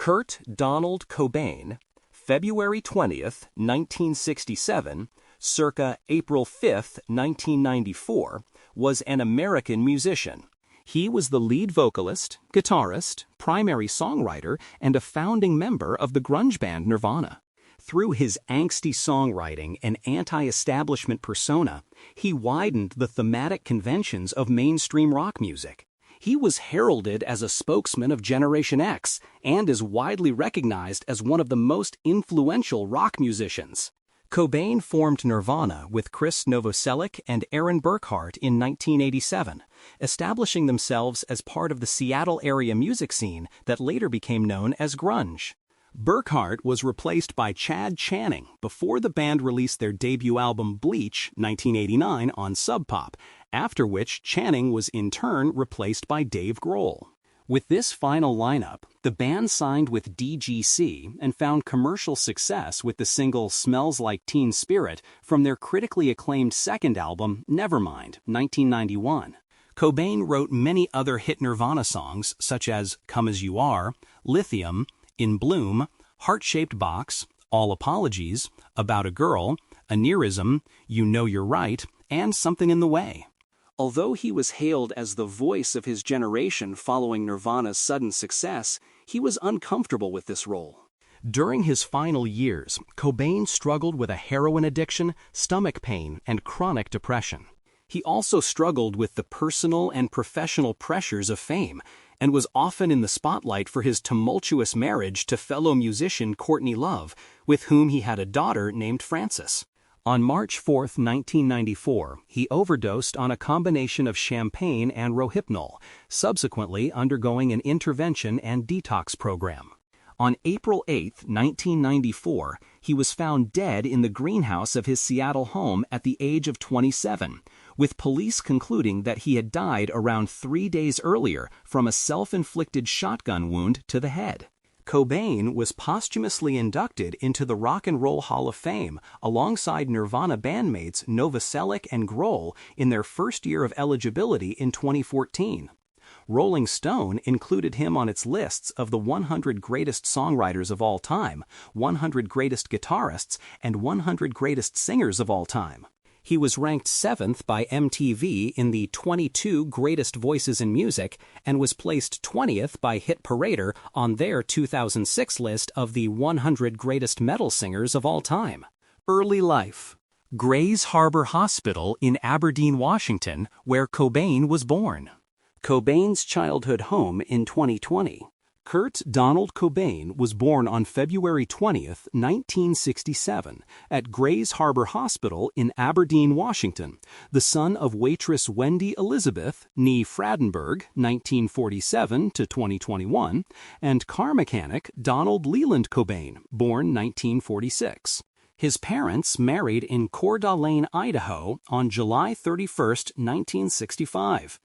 Kurt Donald Cobain, February 20th, 1967, circa April 5th, 1994, was an American musician. He was the lead vocalist, guitarist, primary songwriter, and a founding member of the grunge band Nirvana. Through his angsty songwriting and anti-establishment persona, he widened the thematic conventions of mainstream rock music. He was heralded as a spokesman of Generation X and is widely recognized as one of the most influential rock musicians. Cobain formed Nirvana with Chris Novoselic and Aaron Burkhart in 1987, establishing themselves as part of the Seattle area music scene that later became known as grunge. Burkhart was replaced by Chad Channing before the band released their debut album Bleach, 1989, on Sub Pop, after which Channing was in turn replaced by Dave Grohl. With this final lineup, the band signed with DGC and found commercial success with the single Smells Like Teen Spirit from their critically acclaimed second album, Nevermind, 1991. Cobain wrote many other hit Nirvana songs such as Come As You Are, Lithium, In Bloom, Heart-Shaped Box, All Apologies, About a Girl, Aneurysm, You Know You're Right, and Something in the Way. Although he was hailed as the voice of his generation following Nirvana's sudden success, he was uncomfortable with this role. During his final years, Cobain struggled with a heroin addiction, stomach pain, and chronic depression. He also struggled with the personal and professional pressures of fame, and was often in the spotlight for his tumultuous marriage to fellow musician Courtney Love, with whom he had a daughter named Frances. On March 4, 1994, he overdosed on a combination of champagne and Rohypnol, subsequently undergoing an intervention and detox program. On April 8, 1994, he was found dead in the greenhouse of his Seattle home at the age of 27, with police concluding that he had died around 3 days earlier from a self-inflicted shotgun wound to the head. Cobain was posthumously inducted into the Rock and Roll Hall of Fame alongside Nirvana bandmates Novoselic and Grohl in their first year of eligibility in 2014. Rolling Stone included him on its lists of the 100 greatest songwriters of all time, 100 greatest guitarists, and 100 greatest singers of all time. He was ranked 7th by MTV in the 22 Greatest Voices in Music and was placed 20th by Hit Parader on their 2006 list of the 100 Greatest Metal Singers of all time. Early life. Grays Harbor Hospital in Aberdeen, Washington, where Cobain was born. Cobain's childhood home in 2020. Kurt Donald Cobain was born on February 20th, 1967, at Grays Harbor Hospital in Aberdeen, Washington, the son of waitress Wendy Elizabeth, née Fradenberg, 1947 to 2021, and car mechanic Donald Leland Cobain, born 1946. His parents married in Coeur d'Alene, Idaho, on July 31st, 1965.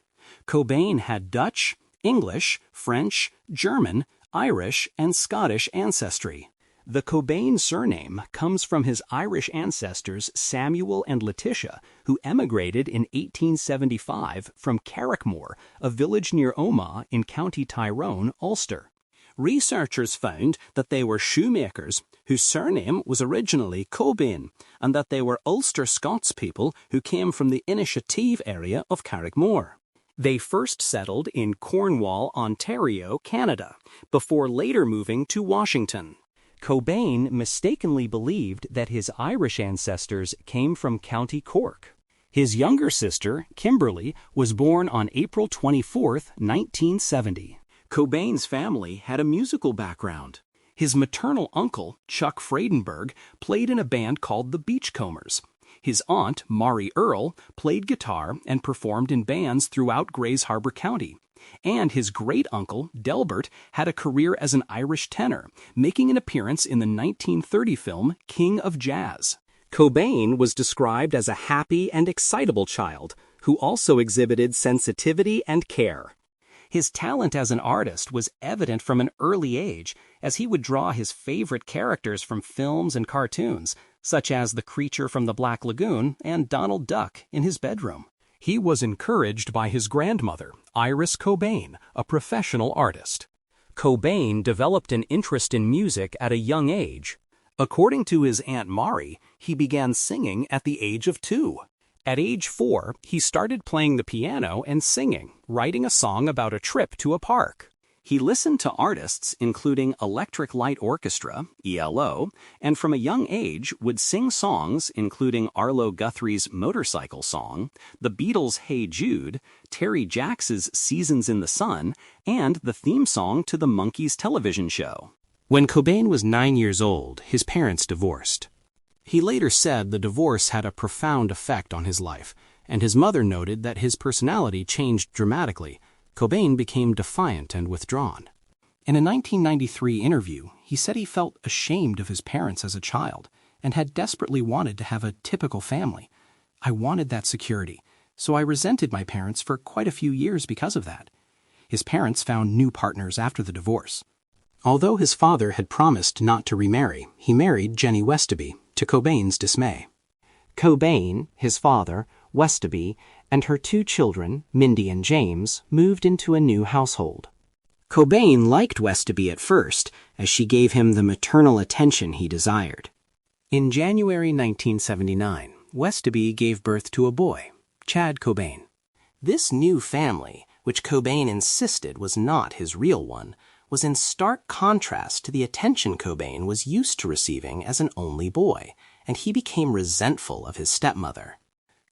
Cobain had Dutch, English, French, German, Irish, and Scottish ancestry. The Cobain surname comes from his Irish ancestors Samuel and Letitia, who emigrated in 1875 from Carrickmore, a village near Omagh in County Tyrone, Ulster. Researchers found that they were shoemakers whose surname was originally Cobain, and that they were Ulster Scots people who came from the Initiative area of Carrickmore. They first settled in Cornwall, Ontario, Canada, before later moving to Washington. Cobain mistakenly believed that his Irish ancestors came from County Cork. His younger sister, Kimberly, was born on April 24, 1970. Cobain's family had a musical background. His maternal uncle, Chuck Fradenberg, played in a band called the Beachcombers. His aunt, Mari Earle, played guitar and performed in bands throughout Grays Harbor County. And his great-uncle, Delbert, had a career as an Irish tenor, making an appearance in the 1930 film King of Jazz. Cobain was described as a happy and excitable child, who also exhibited sensitivity and care. His talent as an artist was evident from an early age, as he would draw his favorite characters from films and cartoons, such as the creature from the Black Lagoon and Donald Duck, in his bedroom. He was encouraged by his grandmother, Iris Cobain, a professional artist. Cobain developed an interest in music at a young age. According to his Aunt Mari, he began singing at the age of 2. At age 4, he started playing the piano and singing, writing a song about a trip to a park. He listened to artists including Electric Light Orchestra, ELO, and from a young age would sing songs including Arlo Guthrie's Motorcycle Song, the Beatles' Hey Jude, Terry Jacks's Seasons in the Sun, and the theme song to the Monkees television show. When Cobain was 9 years old, his parents divorced. He later said the divorce had a profound effect on his life, and his mother noted that his personality changed dramatically. Cobain became defiant and withdrawn. In a 1993 interview, he said he felt ashamed of his parents as a child and had desperately wanted to have a typical family. I wanted that security, so I resented my parents for quite a few years because of that. His parents found new partners after the divorce. Although his father had promised not to remarry, he married Jenny Westaby, to Cobain's dismay. Cobain, his father, Westaby, and her 2 children, Mindy and James, moved into a new household. Cobain liked Westaby at first, as she gave him the maternal attention he desired. In January 1979, Westaby gave birth to a boy, Chad Cobain. This new family, which Cobain insisted was not his real one, was in stark contrast to the attention Cobain was used to receiving as an only boy, and he became resentful of his stepmother.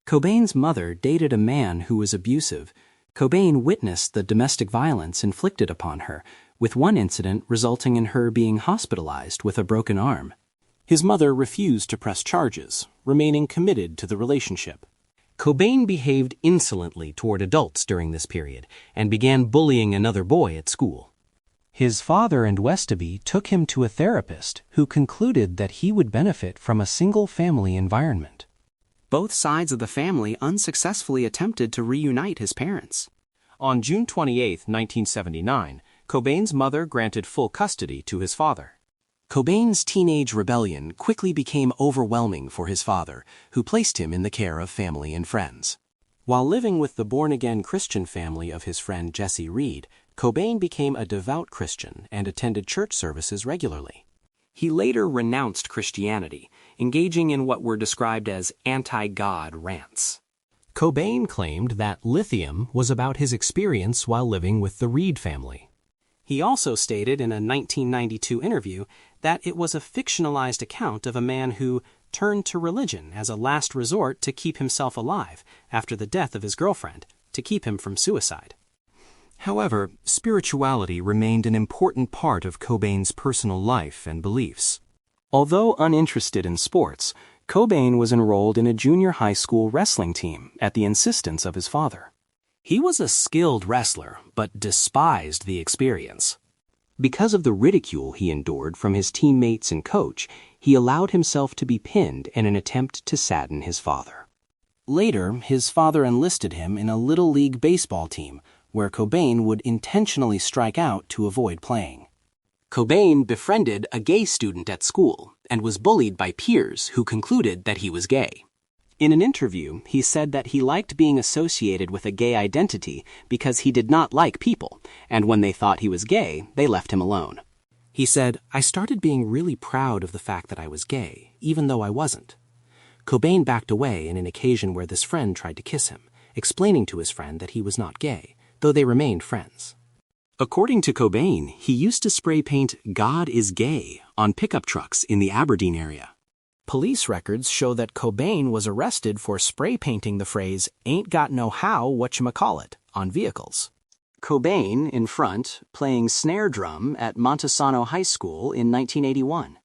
Cobain's mother dated a man who was abusive. Cobain witnessed the domestic violence inflicted upon her, with one incident resulting in her being hospitalized with a broken arm. His mother refused to press charges, remaining committed to the relationship. Cobain behaved insolently toward adults during this period and began bullying another boy at school. His father and Westaby took him to a therapist who concluded that he would benefit from a single-family environment. Both sides of the family unsuccessfully attempted to reunite his parents. On June 28, 1979, Cobain's mother granted full custody to his father. Cobain's teenage rebellion quickly became overwhelming for his father, who placed him in the care of family and friends. While living with the born-again Christian family of his friend Jesse Reed, Cobain became a devout Christian and attended church services regularly. He later renounced Christianity, engaging in what were described as anti-God rants. Cobain claimed that Lithium was about his experience while living with the Reed family. He also stated in a 1992 interview that it was a fictionalized account of a man who turned to religion as a last resort to keep himself alive after the death of his girlfriend, to keep him from suicide. However, spirituality remained an important part of Cobain's personal life and beliefs. Although uninterested in sports, Cobain was enrolled in a junior high school wrestling team at the insistence of his father. He was a skilled wrestler, but despised the experience. Because of the ridicule he endured from his teammates and coach, he allowed himself to be pinned in an attempt to sadden his father. Later, his father enlisted him in a Little League baseball team, where Cobain would intentionally strike out to avoid playing. Cobain befriended a gay student at school and was bullied by peers who concluded that he was gay. In an interview, he said that he liked being associated with a gay identity because he did not like people, and when they thought he was gay, they left him alone. He said, "I started being really proud of the fact that I was gay, even though I wasn't." Cobain backed away in an occasion where this friend tried to kiss him, explaining to his friend that he was not gay, though they remained friends. According to Cobain, he used to spray paint "God is gay" on pickup trucks in the Aberdeen area. Police records show that Cobain was arrested for spray painting the phrase "ain't got no how whatchamacallit" on vehicles. Cobain, in front, playing snare drum at Montesano High School in 1981.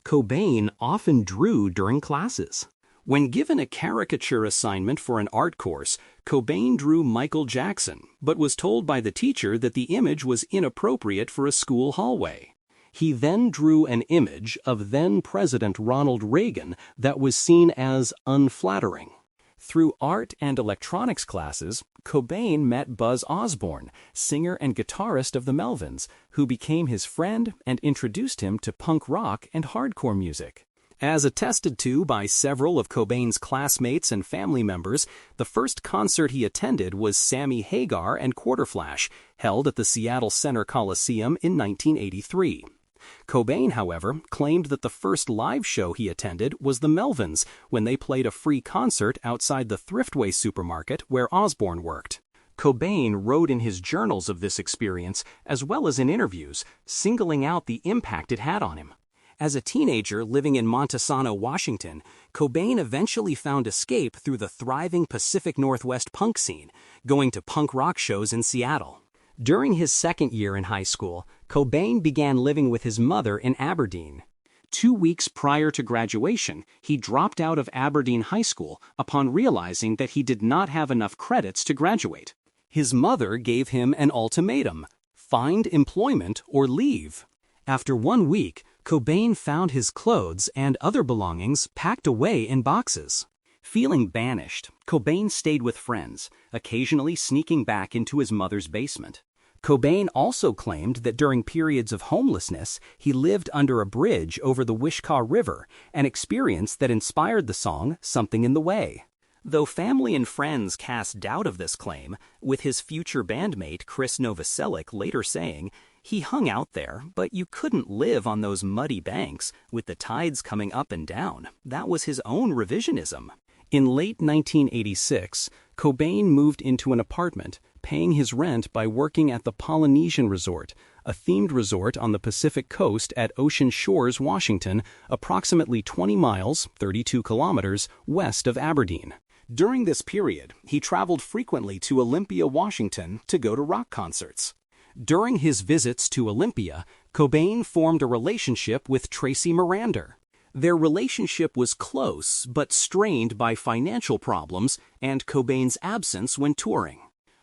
Cobain often drew during classes. When given a caricature assignment for an art course, Cobain drew Michael Jackson, but was told by the teacher that the image was inappropriate for a school hallway. He then drew an image of then-President Ronald Reagan that was seen as unflattering. Through art and electronics classes, Cobain met Buzz Osborne, singer and guitarist of the Melvins, who became his friend and introduced him to punk rock and hardcore music. As attested to by several of Cobain's classmates and family members, the first concert he attended was Sammy Hagar and Quarterflash, held at the Seattle Center Coliseum in 1983. Cobain, however, claimed that the first live show he attended was the Melvins, when they played a free concert outside the Thriftway supermarket where Osbourne worked. Cobain wrote in his journals of this experience, as well as in interviews, singling out the impact it had on him. As a teenager living in Montesano, Washington, Cobain eventually found escape through the thriving Pacific Northwest punk scene, going to punk rock shows in Seattle. During his second year in high school, Cobain began living with his mother in Aberdeen. 2 weeks prior to graduation, he dropped out of Aberdeen High School upon realizing that he did not have enough credits to graduate. His mother gave him an ultimatum: find employment or leave. After 1 week, Cobain found his clothes and other belongings packed away in boxes. Feeling banished, Cobain stayed with friends, occasionally sneaking back into his mother's basement. Cobain also claimed that during periods of homelessness, he lived under a bridge over the Wishkah River, an experience that inspired the song Something in the Way. Though family and friends cast doubt of this claim, with his future bandmate Chris Novoselic later saying, "He hung out there, but you couldn't live on those muddy banks with the tides coming up and down. That was his own revisionism." In late 1986, Cobain moved into an apartment, paying his rent by working at the Polynesian Resort, a themed resort on the Pacific Coast at Ocean Shores, Washington, approximately 20 miles, 32 kilometers, west of Aberdeen. During this period, he traveled frequently to Olympia, Washington, to go to rock concerts. During his visits to Olympia, Cobain formed a relationship with Tracy Marander. Their relationship was close but strained by financial problems and Cobain's absence when touring.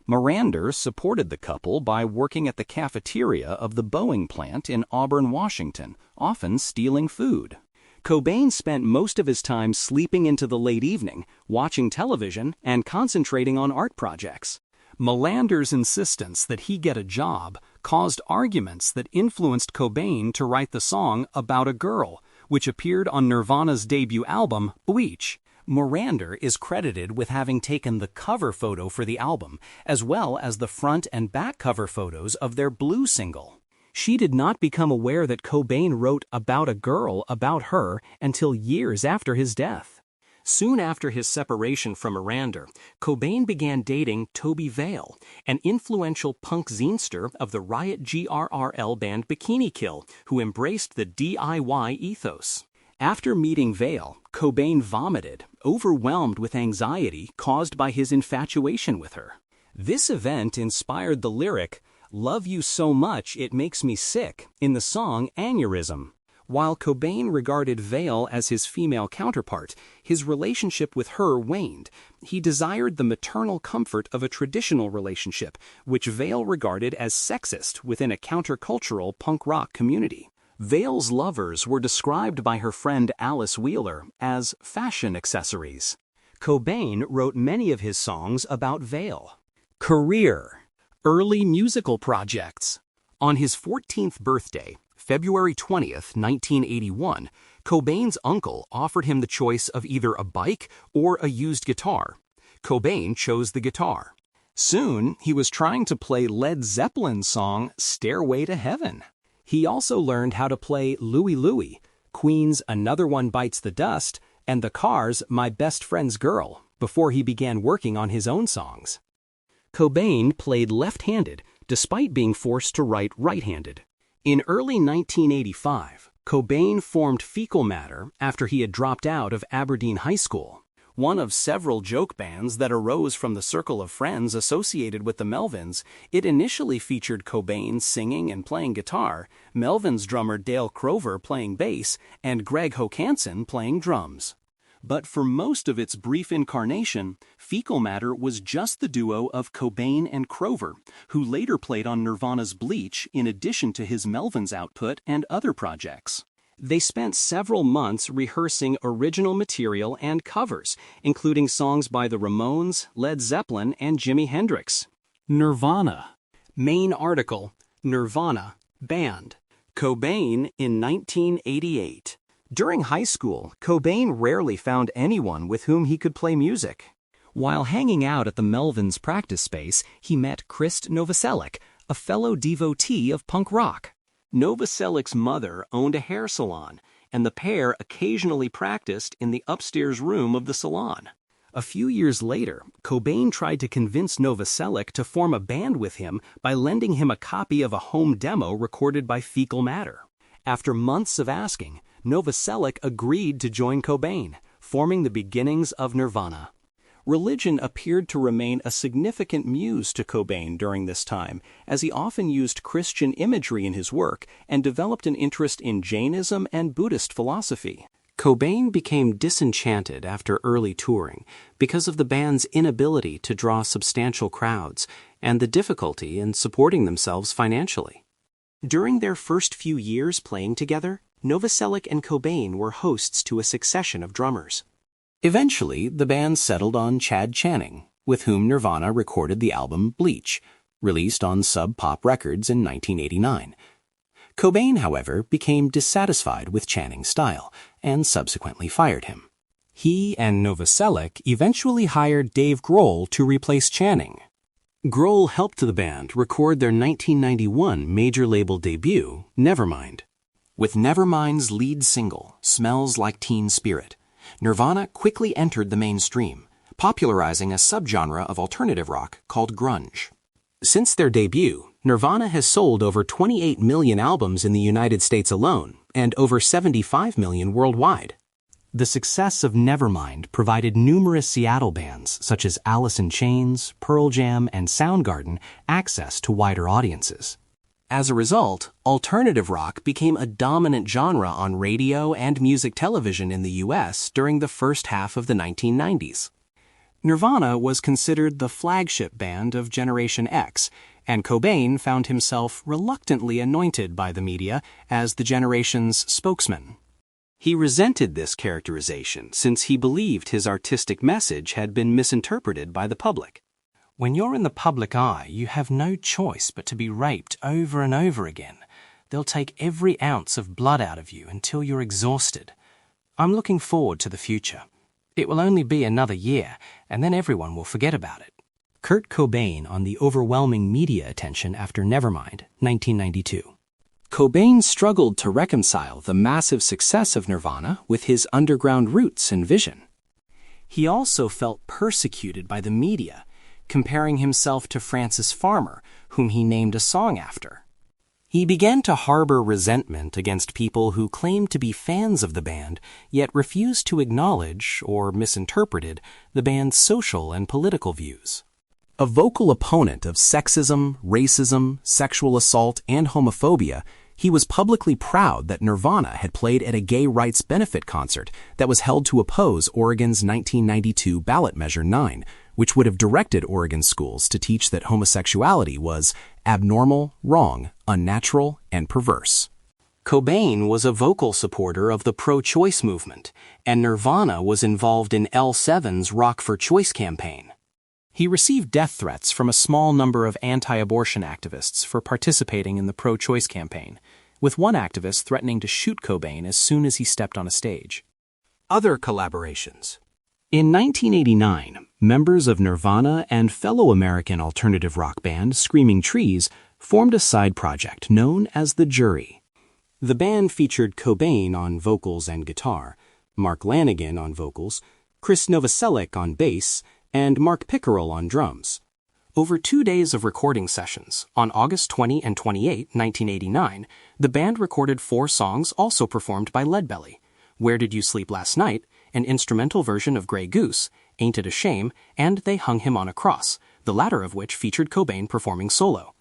Marander supported the couple by working at the cafeteria of the Boeing plant in Auburn, Washington, often stealing food. Cobain spent most of his time sleeping into the late evening, watching television, and concentrating on art projects. Marander's insistence that he get a job caused arguments that influenced Cobain to write the song About a Girl, which appeared on Nirvana's debut album, Bleach. Marander is credited with having taken the cover photo for the album, as well as the front and back cover photos of their Blue single. She did not become aware that Cobain wrote About a Girl about her until years after his death. Soon after his separation from Marander, Cobain began dating Toby Vale, an influential punk zinester of the Riot GRRL band Bikini Kill, who embraced the DIY ethos. After meeting Vale, Cobain vomited, overwhelmed with anxiety caused by his infatuation with her. This event inspired the lyric, "Love you so much it makes me sick," in the song Aneurysm. While Cobain regarded Vale as his female counterpart, his relationship with her waned. He desired the maternal comfort of a traditional relationship, which Vale regarded as sexist within a countercultural punk rock community. Vale's lovers were described by her friend Alice Wheeler as fashion accessories. Cobain wrote many of his songs about Vale. Career. Early musical projects. On his 14th birthday, February 20th, 1981, Cobain's uncle offered him the choice of either a bike or a used guitar. Cobain chose the guitar. Soon, he was trying to play Led Zeppelin's song Stairway to Heaven. He also learned how to play Louie Louie, Queen's Another One Bites the Dust, and The Cars' My Best Friend's Girl, before he began working on his own songs. Cobain played left-handed, despite being forced to write right-handed. In early 1985, Cobain formed Fecal Matter after he had dropped out of Aberdeen High School. One of several joke bands that arose from the circle of friends associated with the Melvins, it initially featured Cobain singing and playing guitar, Melvins drummer Dale Crover playing bass, and Greg Hokanson playing drums. But for most of its brief incarnation, Fecal Matter was just the duo of Cobain and Crover, who later played on Nirvana's Bleach in addition to his Melvins output and other projects. They spent several months rehearsing original material and covers, including songs by the Ramones, Led Zeppelin, and Jimi Hendrix. Nirvana. Main article, Nirvana, band. Cobain in 1988. During high school, Cobain rarely found anyone with whom he could play music. While hanging out at the Melvins practice space, he met Krist Novoselic, a fellow devotee of punk rock. Novoselic's mother owned a hair salon, and the pair occasionally practiced in the upstairs room of the salon. A few years later, Cobain tried to convince Novoselic to form a band with him by lending him a copy of a home demo recorded by Fecal Matter. After months of asking, Novoselic agreed to join Cobain, forming the beginnings of Nirvana. Religion appeared to remain a significant muse to Cobain during this time, as he often used Christian imagery in his work and developed an interest in Jainism and Buddhist philosophy. Cobain became disenchanted after early touring because of the band's inability to draw substantial crowds and the difficulty in supporting themselves financially. During their first few years playing together, Novoselic and Cobain were hosts to a succession of drummers. Eventually, the band settled on Chad Channing, with whom Nirvana recorded the album Bleach, released on Sub Pop Records in 1989. Cobain, however, became dissatisfied with Channing's style and subsequently fired him. He and Novoselic eventually hired Dave Grohl to replace Channing. Grohl helped the band record their 1991 major label debut, Nevermind. With Nevermind's lead single, Smells Like Teen Spirit, Nirvana quickly entered the mainstream, popularizing a subgenre of alternative rock called grunge. Since their debut, Nirvana has sold over 28 million albums in the United States alone and over 75 million worldwide. The success of Nevermind provided numerous Seattle bands such as Alice in Chains, Pearl Jam, and Soundgarden access to wider audiences. As a result, alternative rock became a dominant genre on radio and music television in the U.S. during the first half of the 1990s. Nirvana was considered the flagship band of Generation X, and Cobain found himself reluctantly anointed by the media as the generation's spokesman. He resented this characterization since he believed his artistic message had been misinterpreted by the public. When you're in the public eye, you have no choice but to be raped over and over again. They'll take every ounce of blood out of you until you're exhausted. I'm looking forward to the future. It will only be another year, and then everyone will forget about it. Kurt Cobain on the overwhelming media attention after Nevermind, 1992. Cobain struggled to reconcile the massive success of Nirvana with his underground roots and vision. He also felt persecuted by the media, comparing himself to Francis Farmer, whom he named a song after. He began to harbor resentment against people who claimed to be fans of the band, yet refused to acknowledge, or misinterpreted, the band's social and political views. A vocal opponent of sexism, racism, sexual assault, and homophobia, he was publicly proud that Nirvana had played at a gay rights benefit concert that was held to oppose Oregon's 1992 ballot measure 9, which would have directed Oregon schools to teach that homosexuality was abnormal, wrong, unnatural, and perverse. Cobain was a vocal supporter of the pro-choice movement, and Nirvana was involved in L7's Rock for Choice campaign. He received death threats from a small number of anti-abortion activists for participating in the pro-choice campaign, with one activist threatening to shoot Cobain as soon as he stepped on a stage. Other collaborations. In 1989, members of Nirvana and fellow American alternative rock band Screaming Trees formed a side project known as The Jury. The band featured Cobain on vocals and guitar, Mark Lanegan on vocals, Krist Novoselic on bass, and Mark Pickerel on drums. Over 2 days of recording sessions, on August 20 and 28, 1989, the band recorded 4 songs also performed by Leadbelly: Where Did You Sleep Last Night, an instrumental version of Grey Goose, Ain't It a Shame, and They Hung Him on a Cross, the latter of which featured Cobain performing solo.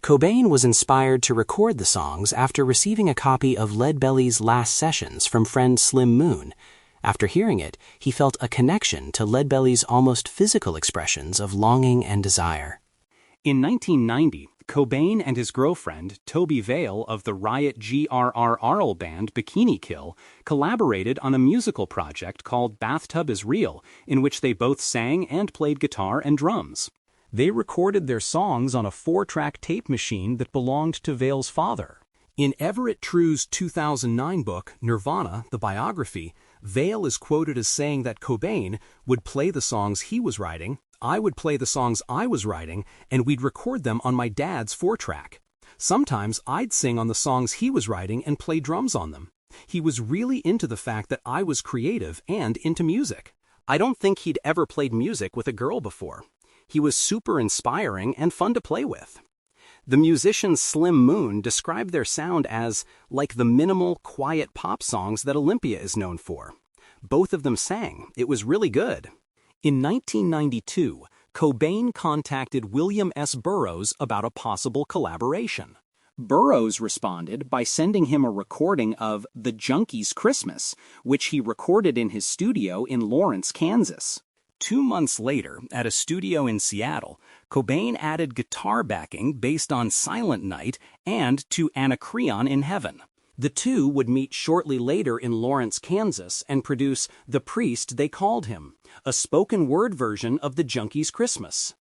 Cobain was inspired to record the songs after receiving a copy of Leadbelly's Last Sessions from friend Slim Moon. After hearing it, he felt a connection to Leadbelly's almost physical expressions of longing and desire. In 1990, Cobain and his girlfriend, Toby Vale of the Riot GRRRL band Bikini Kill, collaborated on a musical project called Bathtub is Real, in which they both sang and played guitar and drums. They recorded their songs on a 4-track tape machine that belonged to Vale's father. In Everett True's 2009 book, Nirvana, the biography, Vale is quoted as saying that Cobain would play the songs he was writing, I would play the songs I was writing, and we'd record them on my dad's 4-track. Sometimes I'd sing on the songs he was writing and play drums on them. He was really into the fact that I was creative and into music. I don't think he'd ever played music with a girl before. He was super inspiring and fun to play with. The musician Slim Moon described their sound as like the minimal, quiet pop songs that Olympia is known for. Both of them sang. It was really good. In 1992, Cobain contacted William S. Burroughs about a possible collaboration. Burroughs responded by sending him a recording of The Junkies' Christmas, which he recorded in his studio in Lawrence, Kansas. 2 months later, at a studio in Seattle, Cobain added guitar backing based on Silent Night and to Anacreon in Heaven. The two would meet shortly later in Lawrence, Kansas, and produce The Priest They Called Him, a spoken-word version of The Junkies' Christmas.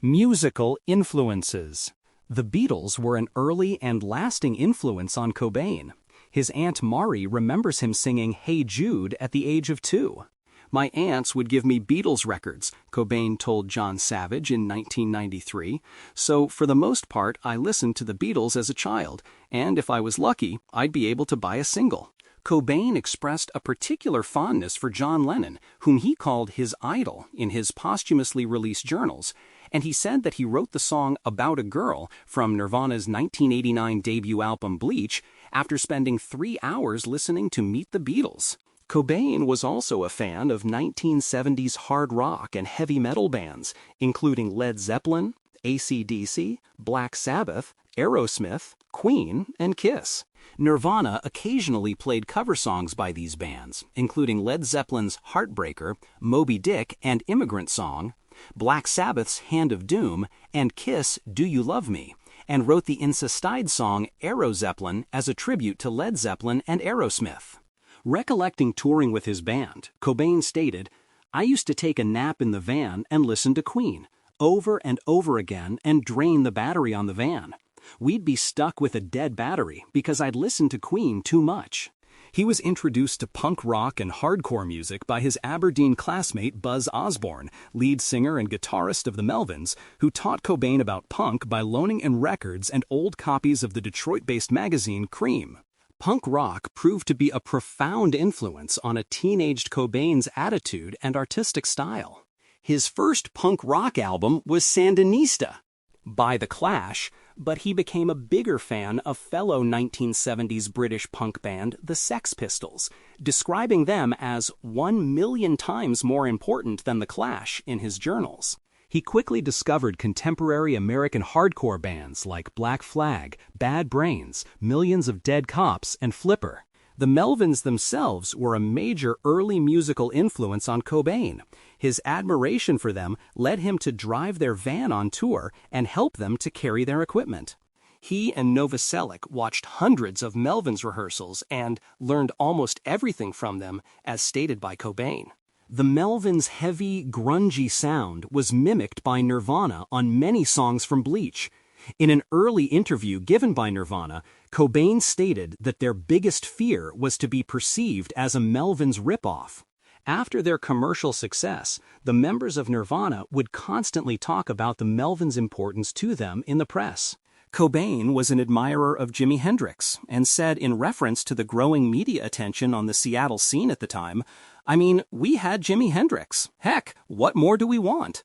Musical influences. The Beatles were an early and lasting influence on Cobain. His Aunt Mari remembers him singing Hey Jude at the age of 2. My aunts would give me Beatles records, Cobain told John Savage in 1993, so for the most part I listened to the Beatles as a child, and if I was lucky, I'd be able to buy a single. Cobain expressed a particular fondness for John Lennon, whom he called his idol in his posthumously released journals, and he said that he wrote the song About a Girl from Nirvana's 1989 debut album Bleach after spending 3 hours listening to Meet the Beatles. Cobain was also a fan of 1970s hard rock and heavy metal bands, including Led Zeppelin, AC/DC, Black Sabbath, Aerosmith, Queen, and Kiss. Nirvana occasionally played cover songs by these bands, including Led Zeppelin's Heartbreaker, Moby Dick and Immigrant Song, Black Sabbath's Hand of Doom, and Kiss' Do You Love Me, and wrote the Incestide song Aero Zeppelin as a tribute to Led Zeppelin and Aerosmith. Recollecting touring with his band, Cobain stated, "I used to take a nap in the van and listen to Queen, over and over again and drain the battery on the van. We'd be stuck with a dead battery because I'd listened to Queen too much." He was introduced to punk rock and hardcore music by his Aberdeen classmate Buzz Osborne, lead singer and guitarist of the Melvins, who taught Cobain about punk by loaning him records and old copies of the Detroit-based magazine Cream. Punk rock proved to be a profound influence on a teenaged Cobain's attitude and artistic style. His first punk rock album was Sandinista by The Clash, but he became a bigger fan of fellow 1970s British punk band the Sex Pistols, describing them as 1,000,000 times more important than The Clash in his journals. He quickly discovered contemporary American hardcore bands like Black Flag, Bad Brains, Millions of Dead Cops, and Flipper. The Melvins themselves were a major early musical influence on Cobain. His admiration for them led him to drive their van on tour and help them to carry their equipment. He and Novoselic watched hundreds of Melvins rehearsals and learned almost everything from them, as stated by Cobain. The Melvins' heavy, grungy sound was mimicked by Nirvana on many songs from Bleach. In an early interview given by Nirvana, Cobain stated that their biggest fear was to be perceived as a Melvins ripoff. After their commercial success, the members of Nirvana would constantly talk about the Melvins' importance to them in the press. Cobain was an admirer of Jimi Hendrix and said in reference to the growing media attention on the Seattle scene at the time, "I mean, we had Jimi Hendrix. Heck, what more do we want?"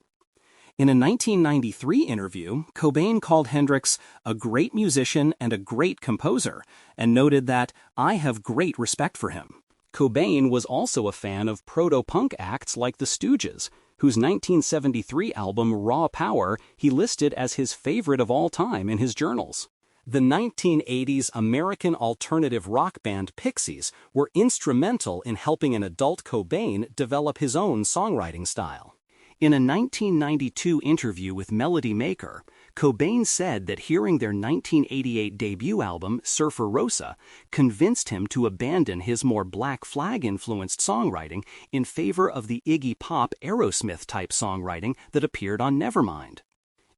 In a 1993 interview, Cobain called Hendrix a great musician and a great composer, and noted that, "I have great respect for him." Cobain was also a fan of proto-punk acts like the Stooges, whose 1973 album Raw Power he listed as his favorite of all time in his journals. The 1980s American alternative rock band Pixies were instrumental in helping an adult Cobain develop his own songwriting style. In a 1992 interview with Melody Maker, Cobain said that hearing their 1988 debut album, Surfer Rosa, convinced him to abandon his more Black Flag-influenced songwriting in favor of the Iggy Pop Aerosmith-type songwriting that appeared on Nevermind.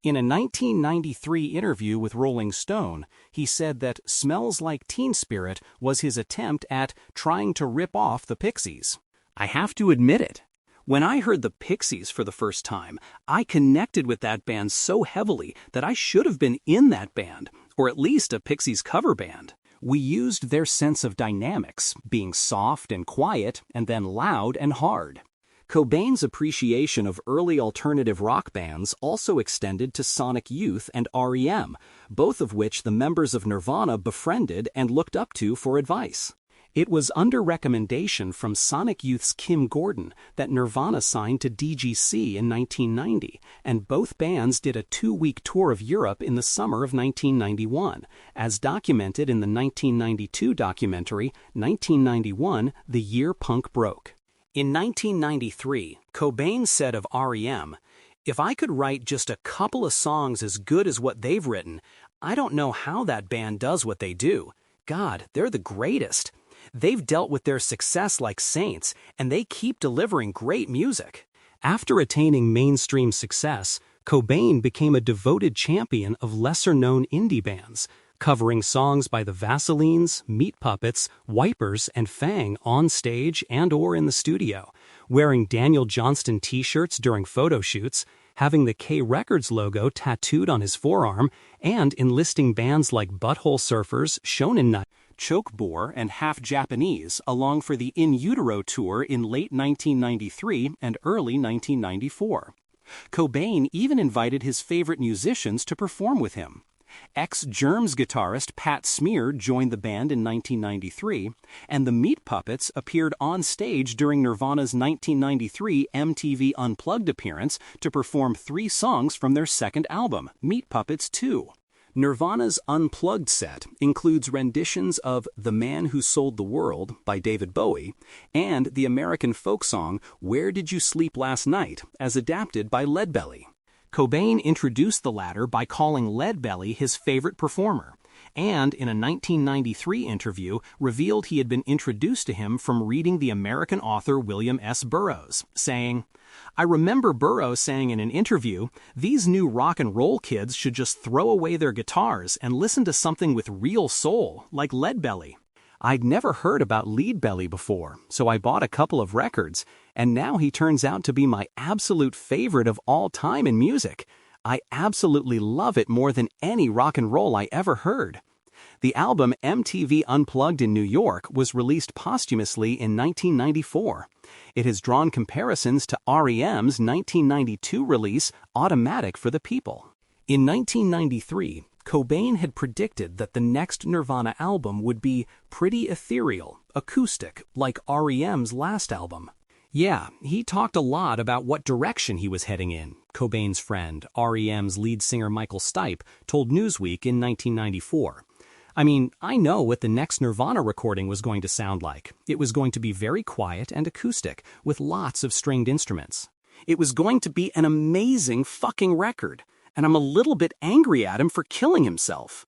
In a 1993 interview with Rolling Stone, he said that Smells Like Teen Spirit was his attempt at trying to rip off the Pixies. I have to admit it. When I heard the Pixies for the first time, I connected with that band so heavily that I should have been in that band, or at least a Pixies cover band. We used their sense of dynamics, being soft and quiet, and then loud and hard. Cobain's appreciation of early alternative rock bands also extended to Sonic Youth and REM, both of which the members of Nirvana befriended and looked up to for advice. It was under recommendation from Sonic Youth's Kim Gordon that Nirvana signed to DGC in 1990, and both bands did a 2-week tour of Europe in the summer of 1991, as documented in the 1992 documentary 1991, The Year Punk Broke. In 1993, Cobain said of REM, "If I could write just a couple of songs as good as what they've written, I don't know how that band does what they do. God, they're the greatest. They've dealt with their success like saints, and they keep delivering great music." After attaining mainstream success, Cobain became a devoted champion of lesser-known indie bands, covering songs by the Vaselines, Meat Puppets, Wipers, and Fang on stage and/or in the studio, wearing Daniel Johnston t-shirts during photo shoots, having the K Records logo tattooed on his forearm, and enlisting bands like Butthole Surfers, Shonen Knight, Chokebore, and Half Japanese along for the In Utero tour in late 1993 and early 1994. Cobain even invited his favorite musicians to perform with him. Ex-Germs guitarist Pat Smear joined the band in 1993, and the Meat Puppets appeared on stage during Nirvana's 1993 MTV Unplugged appearance to perform 3 songs from their second album, Meat Puppets 2. Nirvana's Unplugged set includes renditions of The Man Who Sold the World by David Bowie and the American folk song Where Did You Sleep Last Night, as adapted by Leadbelly. Cobain introduced the latter by calling Leadbelly his favorite performer, and in a 1993 interview revealed he had been introduced to him from reading the American author William S. Burroughs, saying, "I remember Burroughs saying in an interview, these new rock and roll kids should just throw away their guitars and listen to something with real soul, like Leadbelly. I'd never heard about Leadbelly before, so I bought a couple of records, and now he turns out to be my absolute favorite of all time in music. I absolutely love it more than any rock and roll I ever heard." The album MTV Unplugged in New York was released posthumously in 1994. It has drawn comparisons to REM's 1992 release Automatic for the People. In 1993, Cobain had predicted that the next Nirvana album would be pretty ethereal, acoustic, like REM's last album. Yeah, he talked a lot about what direction he was heading in, Cobain's friend, REM's lead singer Michael Stipe, told Newsweek in 1994. I mean, I know what the next Nirvana recording was going to sound like. It was going to be very quiet and acoustic, with lots of stringed instruments. It was going to be an amazing fucking record, and I'm a little bit angry at him for killing himself.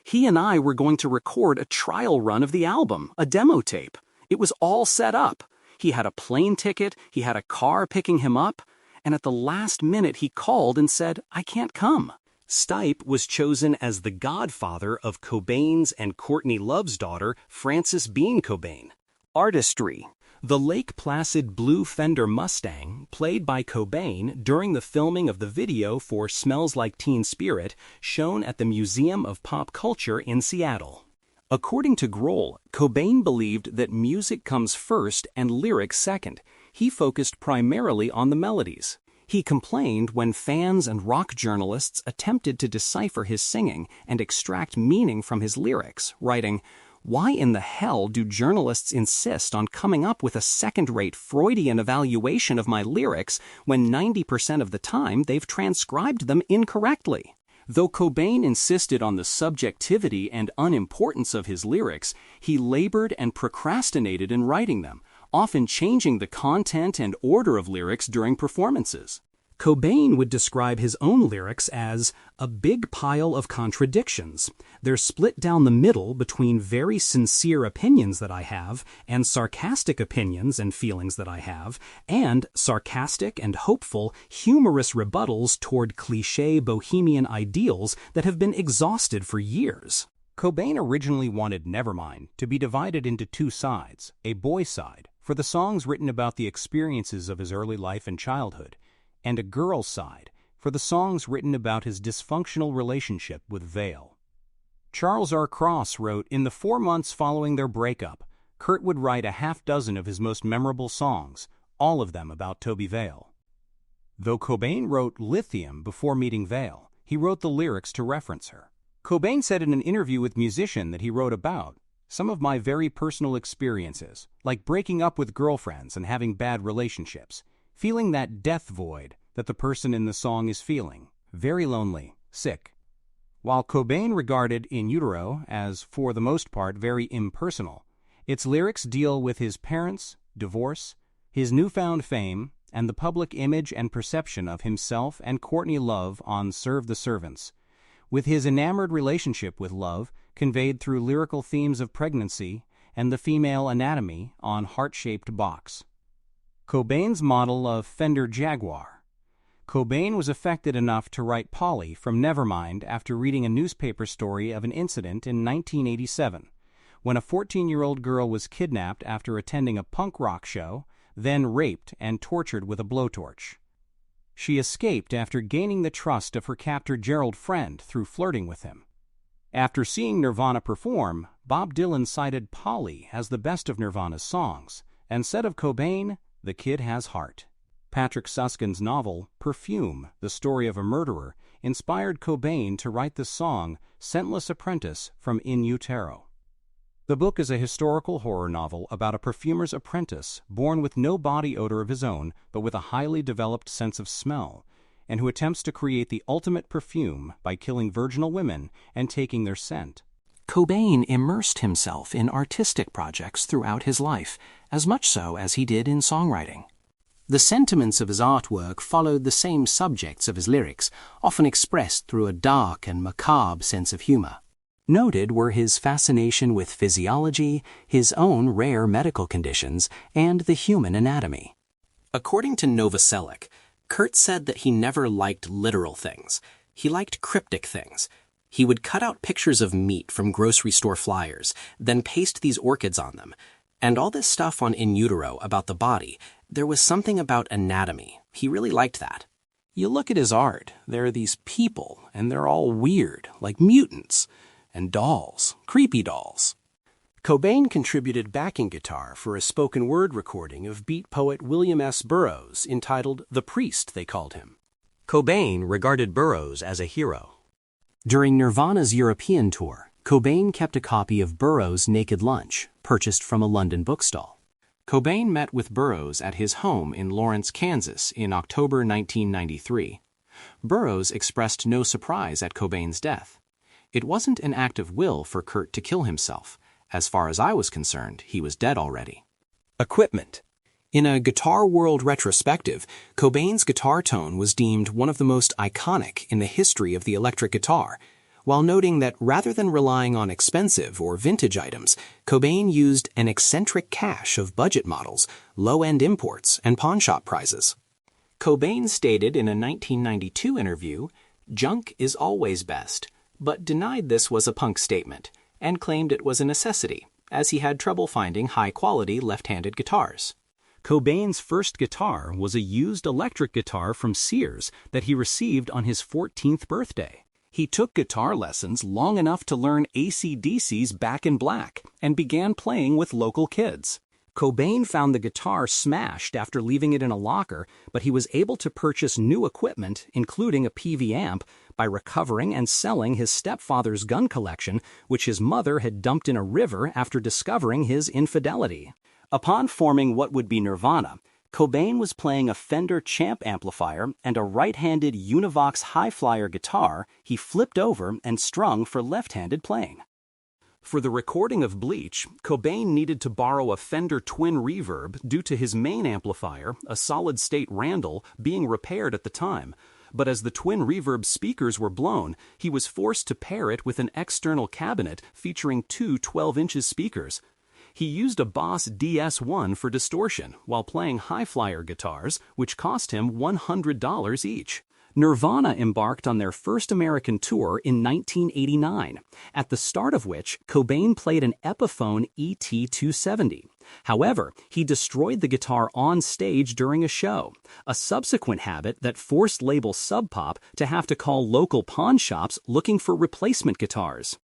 He and I were going to record a trial run of the album, a demo tape. It was all set up. He had a plane ticket, he had a car picking him up, and at the last minute he called and said, "I can't come." Stipe was chosen as the godfather of Cobain's and Courtney Love's daughter, Frances Bean Cobain. Artistry. The Lake Placid blue Fender Mustang, played by Cobain during the filming of the video for Smells Like Teen Spirit, shown at the Museum of Pop Culture in Seattle. According to Grohl, Cobain believed that music comes first and lyrics second. He focused primarily on the melodies. He complained when fans and rock journalists attempted to decipher his singing and extract meaning from his lyrics, writing, "Why in the hell do journalists insist on coming up with a second-rate Freudian evaluation of my lyrics when 90% of the time they've transcribed them incorrectly?" Though Cobain insisted on the subjectivity and unimportance of his lyrics, he labored and procrastinated in writing them, often changing the content and order of lyrics during performances. Cobain would describe his own lyrics as a big pile of contradictions. They're split down the middle between very sincere opinions that I have and sarcastic opinions and feelings that I have, and sarcastic and hopeful, humorous rebuttals toward cliché bohemian ideals that have been exhausted for years. Cobain originally wanted Nevermind to be divided into two sides, a boy side, for the songs written about the experiences of his early life and childhood, and a girl side, for the songs written about his dysfunctional relationship with Vale. Charles R. Cross wrote, in the 4 months following their breakup, Kurt would write a half-dozen of his most memorable songs, all of them about Toby Vale. Though Cobain wrote Lithium before meeting Vale, he wrote the lyrics to reference her. Cobain said in an interview with Musician that he wrote about some of my very personal experiences, like breaking up with girlfriends and having bad relationships, feeling that death void that the person in the song is feeling, very lonely, sick. While Cobain regarded In Utero as, for the most part, very impersonal, its lyrics deal with his parents, divorce, his newfound fame, and the public image and perception of himself and Courtney Love on Serve the Servants, with his enamored relationship with Love conveyed through lyrical themes of pregnancy and the female anatomy on Heart-Shaped Box. Cobain's model of Fender Jaguar. Cobain was affected enough to write Polly from Nevermind after reading a newspaper story of an incident in 1987, when a 14-year-old girl was kidnapped after attending a punk rock show, then raped and tortured with a blowtorch. She escaped after gaining the trust of her captor Gerald Friend through flirting with him. After seeing Nirvana perform, Bob Dylan cited Polly as the best of Nirvana's songs, and said of Cobain, "The kid has heart." Patrick Susskind's novel, Perfume, the story of a murderer, inspired Cobain to write the song Scentless Apprentice from In Utero. The book is a historical horror novel about a perfumer's apprentice born with no body odor of his own but with a highly developed sense of smell, and who attempts to create the ultimate perfume by killing virginal women and taking their scent. Cobain immersed himself in artistic projects throughout his life, as much so as he did in songwriting. The sentiments of his artwork followed the same subjects of his lyrics, often expressed through a dark and macabre sense of humor. Noted were his fascination with physiology, his own rare medical conditions, and the human anatomy. According to Novoselic, Kurt said that he never liked literal things. He liked cryptic things. He would cut out pictures of meat from grocery store flyers, then paste these orchids on them. And all this stuff on In Utero about the body, there was something about anatomy. He really liked that. You look at his art, there are these people, and they're all weird, like mutants, and dolls, creepy dolls. Cobain contributed backing guitar for a spoken word recording of beat poet William S. Burroughs entitled The Priest, they called him. Cobain regarded Burroughs as a hero. During Nirvana's European tour, Cobain kept a copy of Burroughs' Naked Lunch, purchased from a London bookstall. Cobain met with Burroughs at his home in Lawrence, Kansas in October 1993. Burroughs expressed no surprise at Cobain's death. It wasn't an act of will for Kurt to kill himself. As far as I was concerned, he was dead already. Equipment. In a Guitar World retrospective, Cobain's guitar tone was deemed one of the most iconic in the history of the electric guitar, while noting that rather than relying on expensive or vintage items, Cobain used an eccentric cache of budget models, low-end imports, and pawnshop prizes. Cobain stated in a 1992 interview, "Junk is always best," but denied this was a punk statement, and claimed it was a necessity, as he had trouble finding high-quality left-handed guitars. Cobain's first guitar was a used electric guitar from Sears that he received on his 14th birthday. He took guitar lessons long enough to learn AC/DC's Back in Black and began playing with local kids. Cobain found the guitar smashed after leaving it in a locker, but he was able to purchase new equipment, including a PV amp, by recovering and selling his stepfather's gun collection, which his mother had dumped in a river after discovering his infidelity. Upon forming what would be Nirvana, Cobain was playing a Fender Champ amplifier and a right-handed Univox High Flyer guitar he flipped over and strung for left-handed playing. For the recording of Bleach, Cobain needed to borrow a Fender twin reverb due to his main amplifier, a solid-state Randall, being repaired at the time. But as the twin reverb speakers were blown, he was forced to pair it with an external cabinet featuring two 12-inch speakers. He used a Boss DS1 for distortion while playing high-flyer guitars, which cost him $100 each. Nirvana embarked on their first American tour in 1989, at the start of which Cobain played an Epiphone ET-270. However, he destroyed the guitar on stage during a show, a subsequent habit that forced label Sub Pop to have to call local pawn shops looking for replacement guitars.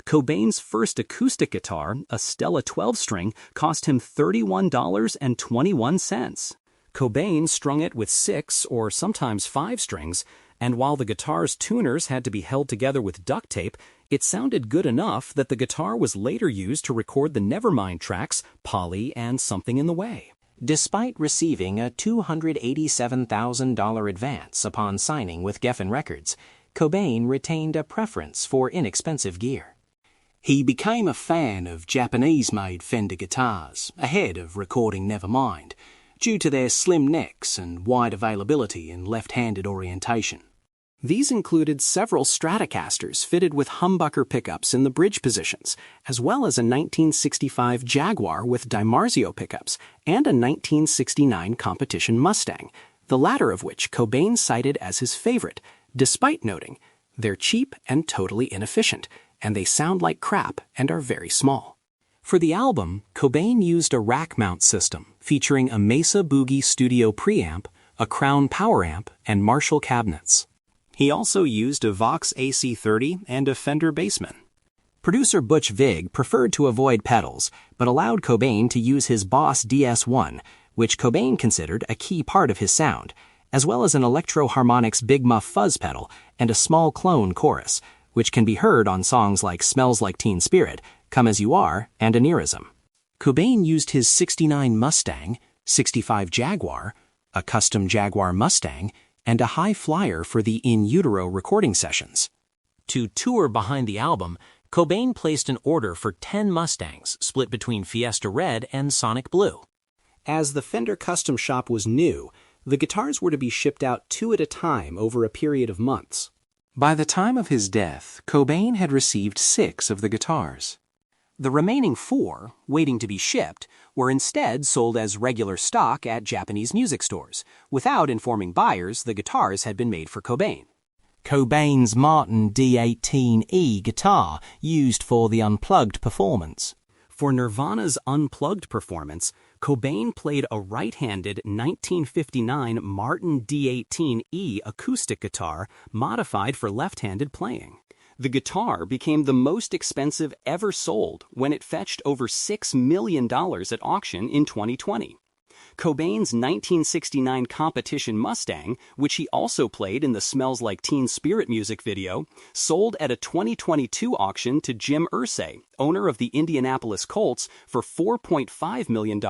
Cobain's first acoustic guitar, a Stella 12-string, cost him $31.21. Cobain strung it with 6 or sometimes 5 strings, and while the guitar's tuners had to be held together with duct tape, it sounded good enough that the guitar was later used to record the Nevermind tracks Polly and Something in the Way. Despite receiving a $287,000 advance upon signing with Geffen Records, Cobain retained a preference for inexpensive gear. He became a fan of Japanese-made Fender guitars ahead of recording Nevermind, due to their slim necks and wide availability in left-handed orientation. These included several Stratocasters fitted with humbucker pickups in the bridge positions, as well as a 1965 Jaguar with DiMarzio pickups and a 1969 competition Mustang, the latter of which Cobain cited as his favorite, despite noting, "They're cheap and totally inefficient, and they sound like crap and are very small." For the album, Cobain used a rack mount system featuring a Mesa Boogie Studio preamp, a Crown power amp, and Marshall cabinets. He also used a Vox AC30 and a Fender Bassman. Producer Butch Vig preferred to avoid pedals, but allowed Cobain to use his Boss DS1, which Cobain considered a key part of his sound, as well as an Electro Harmonix Big Muff fuzz pedal and a small clone chorus, which can be heard on songs like Smells Like Teen Spirit, Come As You Are, and Aneurysm. Cobain used his 69 Mustang, 65 Jaguar, a custom Jaguar Mustang, and a high flyer for the In Utero recording sessions. To tour behind the album, Cobain placed an order for 10 Mustangs split between Fiesta Red and Sonic Blue. As the Fender custom shop was new, the guitars were to be shipped out 2 at a time over a period of months. By the time of his death, Cobain had received 6 of the guitars. The remaining 4, waiting to be shipped, were instead sold as regular stock at Japanese music stores, without informing buyers the guitars had been made for Cobain. Cobain's Martin D18E guitar used for the Unplugged performance. For Nirvana's Unplugged performance, Cobain played a right-handed 1959 Martin D18E acoustic guitar modified for left-handed playing. The guitar became the most expensive ever sold when it fetched over $6 million at auction in 2020. Cobain's 1969 competition Mustang, which he also played in the Smells Like Teen Spirit music video, sold at a 2022 auction to Jim Irsay, owner of the Indianapolis Colts, for $4.5 million,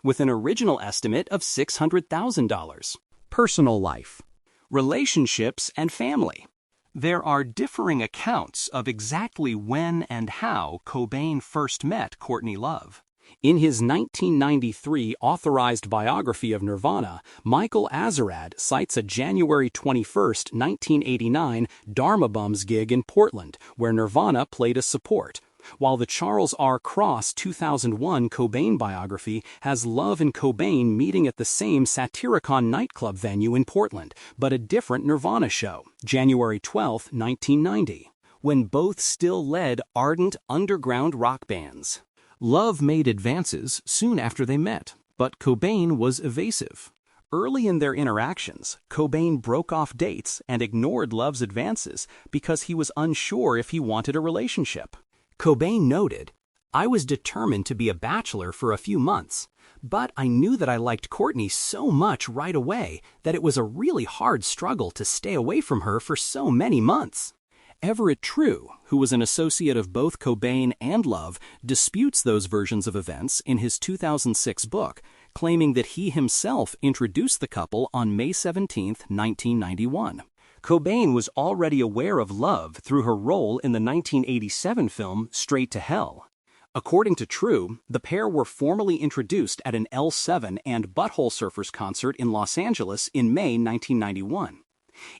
with an original estimate of $600,000. Personal life, relationships, and family. There are differing accounts of exactly when and how Cobain first met Courtney Love. In his 1993 authorized biography of Nirvana, Michael Azerrad cites a January 21, 1989 Dharma Bums gig in Portland, where Nirvana played as support, while the Charles R. Cross 2001 Cobain biography has Love and Cobain meeting at the same Satyricon nightclub venue in Portland, but a different Nirvana show, January 12, 1990, when both still led ardent underground rock bands. Love made advances soon after they met, but Cobain was evasive. Early in their interactions, Cobain broke off dates and ignored Love's advances because he was unsure if he wanted a relationship. Cobain noted, "I was determined to be a bachelor for a few months, but I knew that I liked Courtney so much right away that it was a really hard struggle to stay away from her for so many months." Everett True, who was an associate of both Cobain and Love, disputes those versions of events in his 2006 book, claiming that he himself introduced the couple on May 17, 1991. Cobain was already aware of Love through her role in the 1987 film Straight to Hell. According to True, the pair were formally introduced at an L7 and Butthole Surfers concert in Los Angeles in May 1991.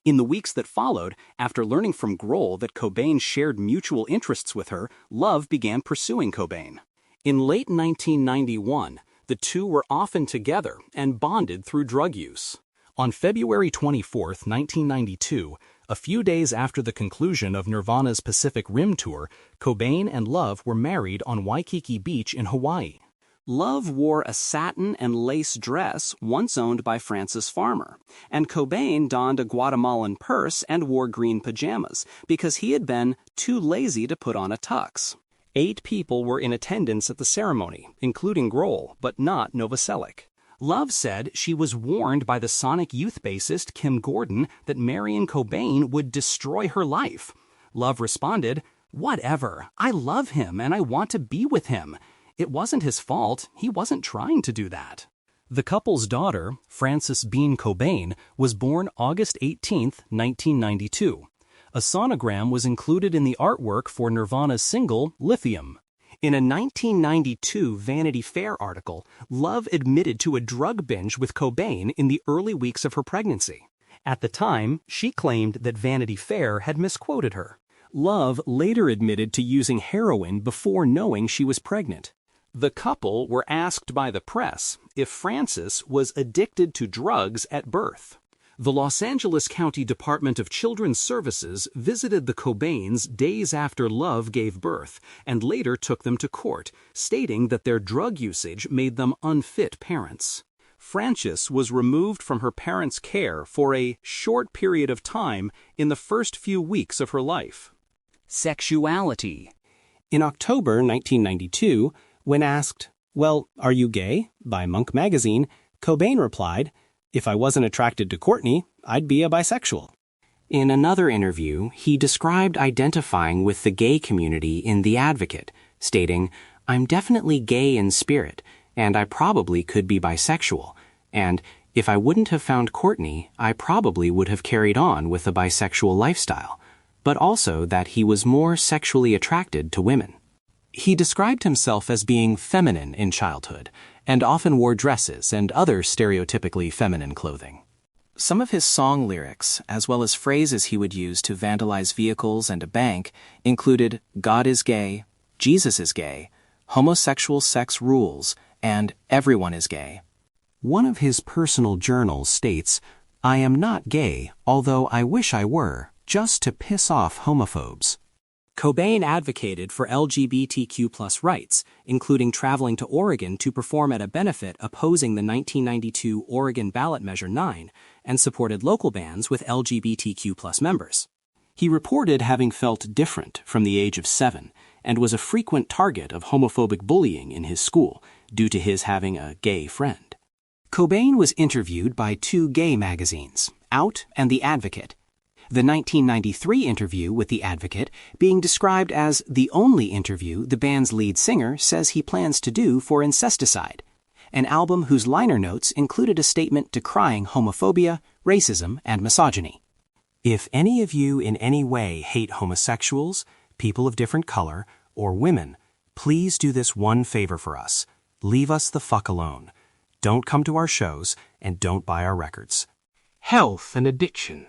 In the weeks that followed, after learning from Grohl that Cobain shared mutual interests with her, Love began pursuing Cobain. In late 1991, the two were often together and bonded through drug use. On February 24, 1992, a few days after the conclusion of Nirvana's Pacific Rim tour, Cobain and Love were married on Waikiki Beach in Hawaii. Love wore a satin and lace dress once owned by Frances Farmer, and Cobain donned a Guatemalan purse and wore green pajamas because he had been too lazy to put on a tux. 8 people were in attendance at the ceremony, including Grohl, but not Novoselic. Love said she was warned by the Sonic Youth bassist Kim Gordon that marrying Cobain would destroy her life. Love responded, "Whatever, I love him and I want to be with him. It wasn't his fault, he wasn't trying to do that." The couple's daughter, Frances Bean Cobain, was born August 18, 1992. A sonogram was included in the artwork for Nirvana's single, Lithium. In a 1992 Vanity Fair article, Love admitted to a drug binge with Cobain in the early weeks of her pregnancy. At the time, she claimed that Vanity Fair had misquoted her. Love later admitted to using heroin before knowing she was pregnant. The couple were asked by the press if Frances was addicted to drugs at birth. The Los Angeles County Department of Children's Services visited the Cobains days after Love gave birth and later took them to court, stating that their drug usage made them unfit parents. Frances was removed from her parents' care for a short period of time in the first few weeks of her life. Sexuality. In October 1992, when asked, "Well, are you gay?" by Monk magazine, Cobain replied, "If I wasn't attracted to Courtney, I'd be a bisexual." In another interview, he described identifying with the gay community in The Advocate, stating, "I'm definitely gay in spirit, and I probably could be bisexual, and if I wouldn't have found Courtney, I probably would have carried on with a bisexual lifestyle, but also that he was more sexually attracted to women." He described himself as being feminine in childhood, and often wore dresses and other stereotypically feminine clothing. Some of his song lyrics, as well as phrases he would use to vandalize vehicles and a bank, included "God is gay," "Jesus is gay," "Homosexual sex rules," and "Everyone is gay." One of his personal journals states, "I am not gay, although I wish I were, just to piss off homophobes." Cobain advocated for LGBTQ+ rights, including traveling to Oregon to perform at a benefit opposing the 1992 Oregon Ballot Measure 9, and supported local bands with LGBTQ+ members. He reported having felt different from the age of 7, and was a frequent target of homophobic bullying in his school due to his having a gay friend. Cobain was interviewed by 2 gay magazines, Out and The Advocate. The 1993 interview with The Advocate being described as the only interview the band's lead singer says he plans to do for Incesticide, an album whose liner notes included a statement decrying homophobia, racism, and misogyny. "If any of you in any way hate homosexuals, people of different color, or women, please do this one favor for us. Leave us the fuck alone. Don't come to our shows, and don't buy our records." Health and addiction.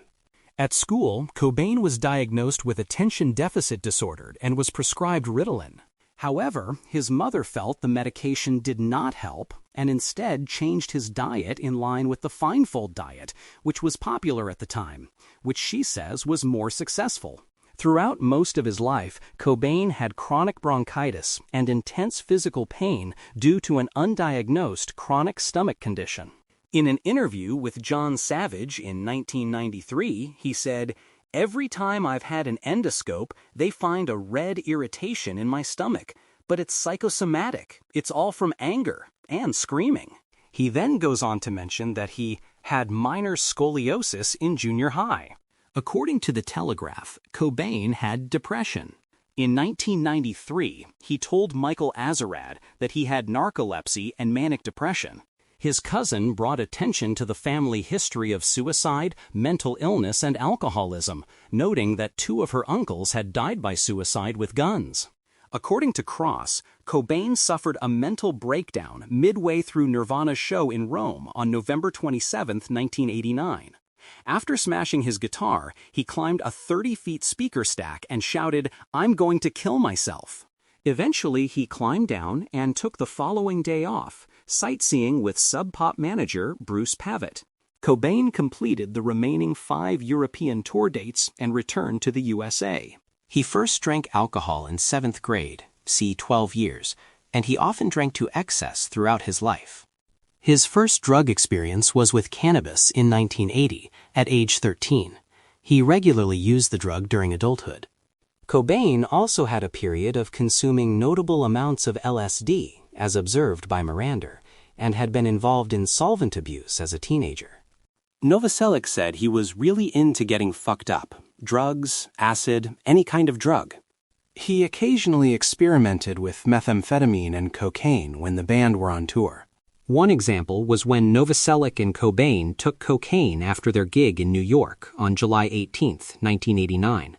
At school, Cobain was diagnosed with attention deficit disorder and was prescribed Ritalin. However, his mother felt the medication did not help and instead changed his diet in line with the Feinfold diet, which was popular at the time, which she says was more successful. Throughout most of his life, Cobain had chronic bronchitis and intense physical pain due to an undiagnosed chronic stomach condition. In an interview with John Savage in 1993, he said, "Every time I've had an endoscope, they find a red irritation in my stomach, but it's psychosomatic. It's all from anger and screaming." He then goes on to mention that he had minor scoliosis in junior high. According to The Telegraph, Cobain had depression. In 1993, he told Michael Azerrad that he had narcolepsy and manic depression. His cousin brought attention to the family history of suicide, mental illness, and alcoholism, noting that 2 of her uncles had died by suicide with guns. According to Cross, Cobain suffered a mental breakdown midway through Nirvana's show in Rome on November 27, 1989. After smashing his guitar, he climbed a 30-foot speaker stack and shouted, "I'm going to kill myself." Eventually, he climbed down and took the following day off, sightseeing with Sub Pop manager Bruce Pavitt. Cobain completed the remaining 5 European tour dates and returned to the USA. He first drank alcohol in 7th grade, see 12 years, and he often drank to excess throughout his life. His first drug experience was with cannabis in 1980, at age 13. He regularly used the drug during adulthood. Cobain also had a period of consuming notable amounts of LSD, as observed by Miranda, and had been involved in solvent abuse as a teenager. Novoselic said he was really into getting fucked up, drugs, acid, any kind of drug. He occasionally experimented with methamphetamine and cocaine when the band were on tour. One example was when Novoselic and Cobain took cocaine after their gig in New York on July 18, 1989.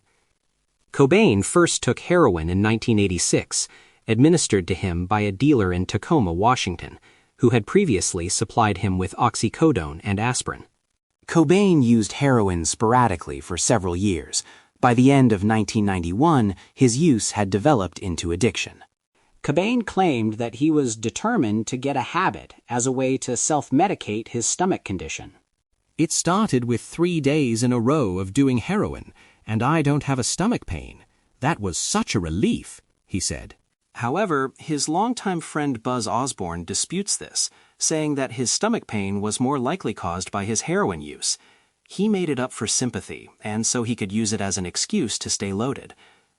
Cobain first took heroin in 1986, administered to him by a dealer in Tacoma, Washington, who had previously supplied him with oxycodone and aspirin. Cobain used heroin sporadically for several years. By the end of 1991, his use had developed into addiction. Cobain claimed that he was determined to get a habit as a way to self-medicate his stomach condition. "It started with 3 days in a row of doing heroin, and I don't have a stomach pain. That was such a relief," he said. However, his longtime friend Buzz Osborne disputes this, saying that his stomach pain was more likely caused by his heroin use. He made it up for sympathy, and so he could use it as an excuse to stay loaded.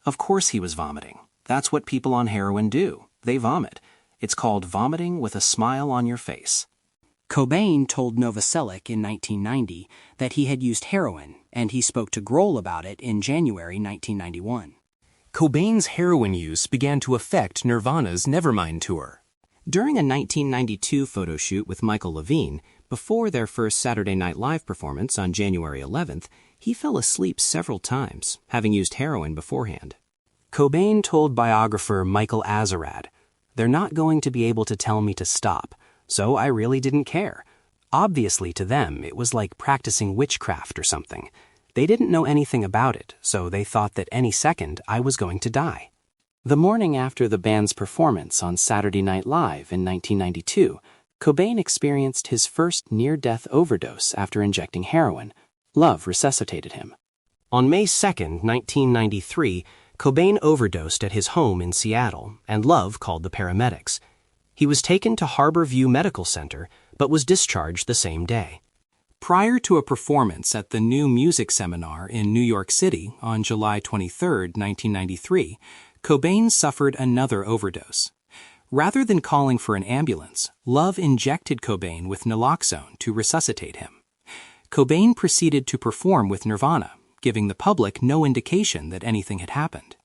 Of course he was vomiting. That's what people on heroin do. They vomit. It's called vomiting with a smile on your face. Cobain told Novoselic in 1990 that he had used heroin, and he spoke to Grohl about it in January 1991. Cobain's heroin use began to affect Nirvana's Nevermind tour. During a 1992 photo shoot with Michael Levine, before their first Saturday Night Live performance on January 11th, he fell asleep several times, having used heroin beforehand. Cobain told biographer Michael Azerrad, "They're not going to be able to tell me to stop, so I really didn't care. Obviously to them, it was like practicing witchcraft or something. They didn't know anything about it, so they thought that any second I was going to die." The morning after the band's performance on Saturday Night Live in 1992, Cobain experienced his first near-death overdose after injecting heroin. Love resuscitated him. On May 2, 1993, Cobain overdosed at his home in Seattle, and Love called the paramedics. He was taken to Harbor View Medical Center, but was discharged the same day. Prior to a performance at the New Music Seminar in New York City on July 23, 1993, Cobain suffered another overdose. Rather than calling for an ambulance, Love injected Cobain with naloxone to resuscitate him. Cobain proceeded to perform with Nirvana, giving the public no indication that anything had happened.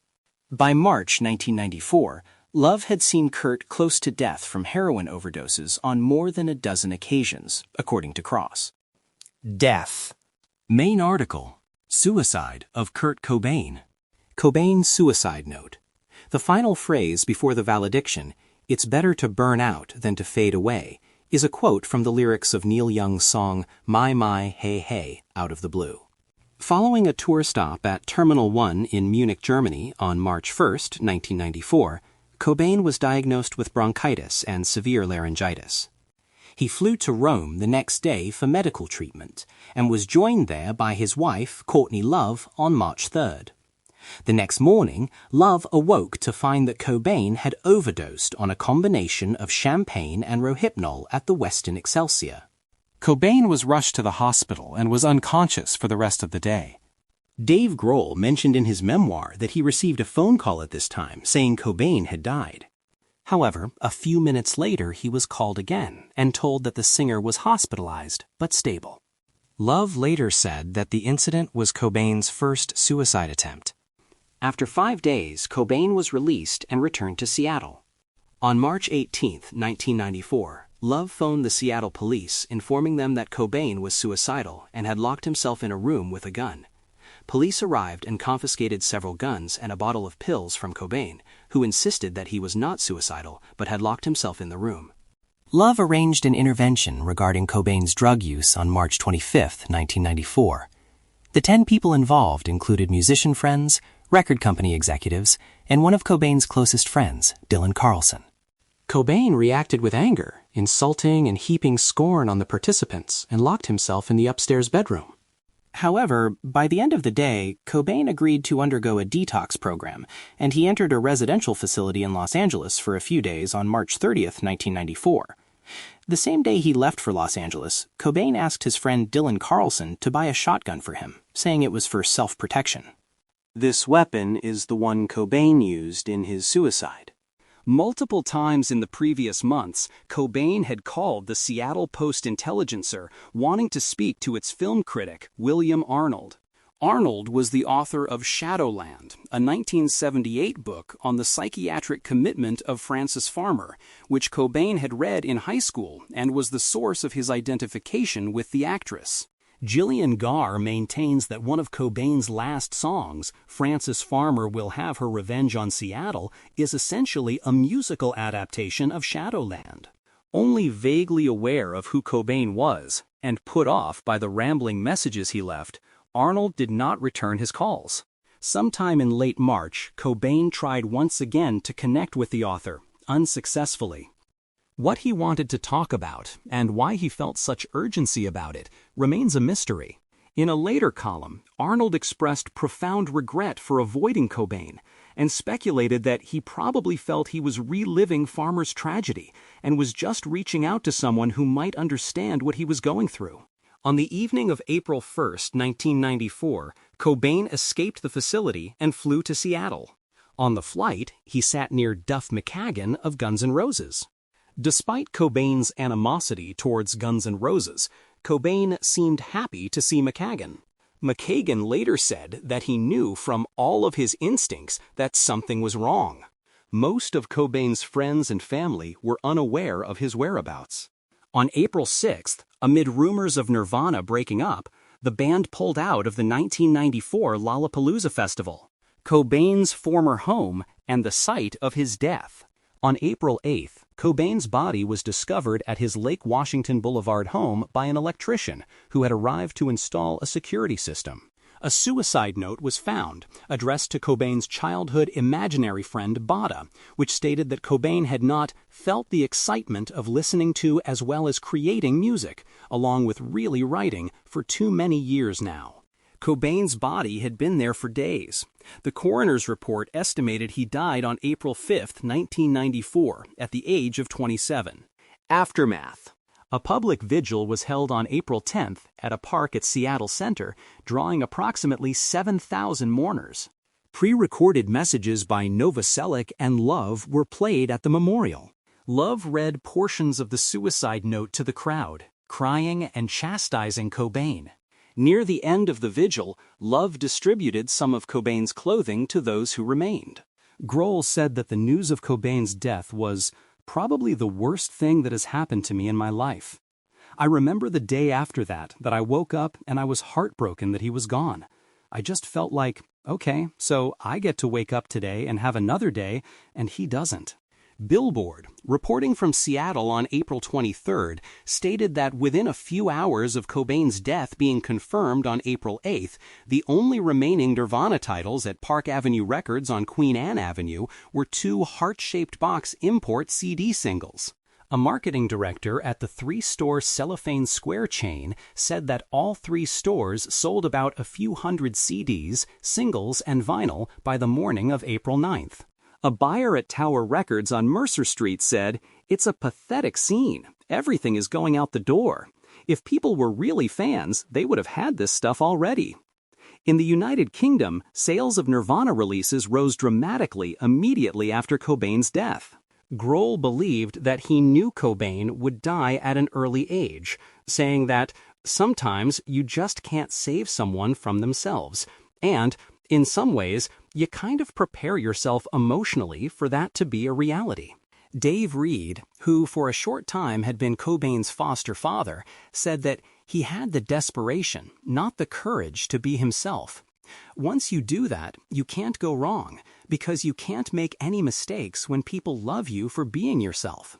By March 1994, Love had seen Kurt close to death from heroin overdoses on more than a dozen occasions, according to Cross. Death. Main article: Suicide of Kurt Cobain. Cobain's suicide note. The final phrase before the valediction, "It's better to burn out than to fade away," is a quote from the lyrics of Neil Young's song My, Hey, Hey, Out of the Blue. Following a tour stop at Terminal 1 in Munich, Germany on March 1, 1994, Cobain was diagnosed with bronchitis and severe laryngitis. He flew to Rome the next day for medical treatment and was joined there by his wife, Courtney Love, on March 3rd. The next morning, Love awoke to find that Cobain had overdosed on a combination of champagne and Rohypnol at the Westin Excelsior. Cobain was rushed to the hospital and was unconscious for the rest of the day. Dave Grohl mentioned in his memoir that he received a phone call at this time saying Cobain had died. However, a few minutes later he was called again and told that the singer was hospitalized but stable. Love later said that the incident was Cobain's first suicide attempt. After 5 days, Cobain was released and returned to Seattle. On March 18, 1994, Love phoned the Seattle police, informing them that Cobain was suicidal and had locked himself in a room with a gun. Police arrived and confiscated several guns and a bottle of pills from Cobain, who insisted that he was not suicidal but had locked himself in the room. Love arranged an intervention regarding Cobain's drug use on March 25, 1994. The 10 people involved included musician friends, record company executives, and one of Cobain's closest friends, Dylan Carlson. Cobain reacted with anger, insulting and heaping scorn on the participants, and locked himself in the upstairs bedroom. However, by the end of the day, Cobain agreed to undergo a detox program, and he entered a residential facility in Los Angeles for a few days on March 30, 1994. The same day he left for Los Angeles, Cobain asked his friend Dylan Carlson to buy a shotgun for him, saying it was for self-protection. This weapon is the one Cobain used in his suicide. Multiple times in the previous months, Cobain had called the Seattle Post-Intelligencer wanting to speak to its film critic, William Arnold. Arnold was the author of Shadowland, a 1978 book on the psychiatric commitment of Frances Farmer, which Cobain had read in high school and was the source of his identification with the actress. Gillian Garr maintains that one of Cobain's last songs, Frances Farmer Will Have Her Revenge on Seattle, is essentially a musical adaptation of Shadowland. Only vaguely aware of who Cobain was, and put off by the rambling messages he left, Arnold did not return his calls. Sometime in late March, Cobain tried once again to connect with the author, unsuccessfully. What he wanted to talk about, and why he felt such urgency about it, remains a mystery. In a later column, Arnold expressed profound regret for avoiding Cobain, and speculated that he probably felt he was reliving Farmer's tragedy, and was just reaching out to someone who might understand what he was going through. On the evening of April 1, 1994, Cobain escaped the facility and flew to Seattle. On the flight, he sat near Duff McKagan of Guns N' Roses. Despite Cobain's animosity towards Guns N' Roses, Cobain seemed happy to see McKagan. McKagan later said that he knew from all of his instincts that something was wrong. Most of Cobain's friends and family were unaware of his whereabouts. On April 6th, amid rumors of Nirvana breaking up, the band pulled out of the 1994 Lollapalooza Festival, Cobain's former home and the site of his death. On April 8th, Cobain's body was discovered at his Lake Washington Boulevard home by an electrician who had arrived to install a security system. A suicide note was found, addressed to Cobain's childhood imaginary friend Bada, which stated that Cobain had not felt the excitement of listening to as well as creating music, along with really writing, for too many years now. Cobain's body had been there for days. The coroner's report estimated he died on April 5, 1994, at the age of 27. Aftermath. A public vigil was held on April 10th at a park at Seattle Center, drawing approximately 7,000 mourners. Pre-recorded messages by Novoselic and Love were played at the memorial. Love read portions of the suicide note to the crowd, crying and chastising Cobain. Near the end of the vigil, Love distributed some of Cobain's clothing to those who remained. Grohl said that the news of Cobain's death was probably the worst thing that has happened to me in my life. I remember the day after that I woke up and I was heartbroken that he was gone. I just felt like, okay, so I get to wake up today and have another day, and he doesn't. Billboard, reporting from Seattle on April 23rd, stated that within a few hours of Cobain's death being confirmed on April 8th, the only remaining Nirvana titles at Park Avenue Records on Queen Anne Avenue were 2 heart-shaped box import CD singles. A marketing director at the 3-store Cellophane Square chain said that all 3 stores sold about a few hundred CDs, singles, and vinyl by the morning of April 9th. A buyer at Tower Records on Mercer Street said, "It's a pathetic scene. Everything is going out the door. If people were really fans, they would have had this stuff already." In the United Kingdom, sales of Nirvana releases rose dramatically immediately after Cobain's death. Grohl believed that he knew Cobain would die at an early age, saying that, "Sometimes you just can't save someone from themselves, and in some ways, you kind of prepare yourself emotionally for that to be a reality." Dave Reed, who for a short time had been Cobain's foster father, said that he had the desperation, not the courage, to be himself. Once you do that, you can't go wrong, because you can't make any mistakes when people love you for being yourself.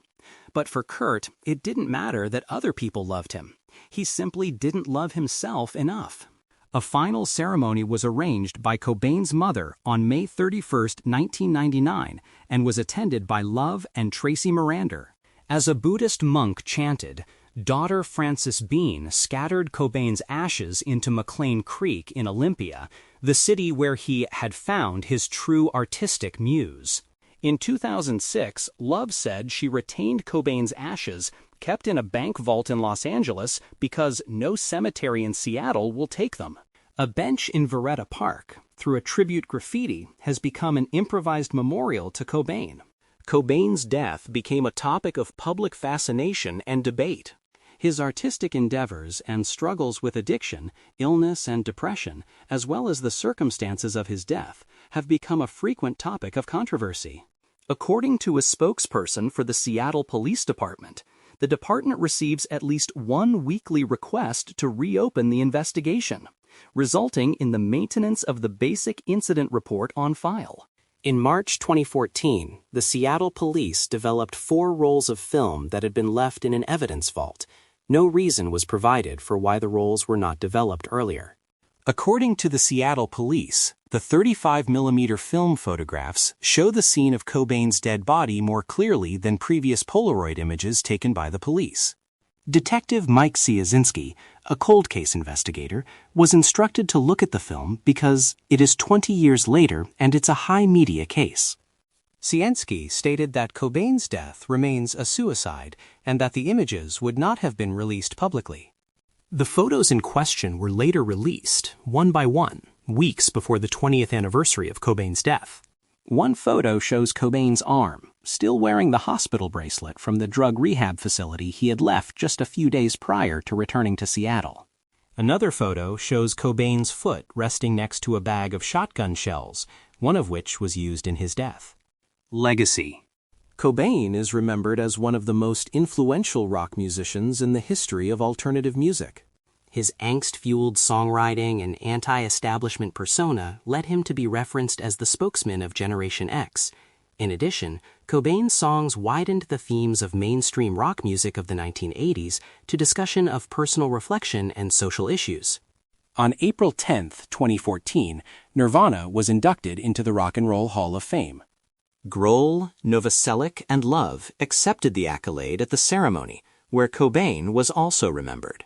But for Kurt, it didn't matter that other people loved him. He simply didn't love himself enough. A final ceremony was arranged by Cobain's mother on May 31, 1999, and was attended by Love and Tracy Marander. As a Buddhist monk chanted, "Daughter Frances Bean scattered Cobain's ashes into McLean Creek in Olympia, the city where he had found his true artistic muse." In 2006, Love said she retained Cobain's ashes, kept in a bank vault in Los Angeles, because no cemetery in Seattle will take them. A bench in Veretta Park, through a tribute graffiti, has become an improvised memorial to Cobain. Cobain's death became a topic of public fascination and debate. His artistic endeavors and struggles with addiction, illness, and depression, as well as the circumstances of his death, have become a frequent topic of controversy. According to a spokesperson for the Seattle Police Department, the department receives at least one weekly request to reopen the investigation, resulting in the maintenance of the basic incident report on file. In March 2014, the Seattle police developed 4 rolls of film that had been left in an evidence vault. No reason was provided for why the rolls were not developed earlier. According to the Seattle police, the 35mm film photographs show the scene of Cobain's dead body more clearly than previous Polaroid images taken by the police. Detective Mike Ciazinski, a cold case investigator, was instructed to look at the film because it is 20 years later and it's a high media case. Ciazinski stated that Cobain's death remains a suicide and that the images would not have been released publicly. The photos in question were later released, one by one, weeks before the 20th anniversary of Cobain's death. One photo shows Cobain's arm, still wearing the hospital bracelet from the drug rehab facility he had left just a few days prior to returning to Seattle. Another photo shows Cobain's foot resting next to a bag of shotgun shells, one of which was used in his death. Legacy. Cobain is remembered as one of the most influential rock musicians in the history of alternative music. His angst-fueled songwriting and anti-establishment persona led him to be referenced as the spokesman of Generation X. In addition, Cobain's songs widened the themes of mainstream rock music of the 1980s to discussion of personal reflection and social issues. On April 10, 2014, Nirvana was inducted into the Rock and Roll Hall of Fame. Grohl, Novoselic, and Love accepted the accolade at the ceremony, where Cobain was also remembered.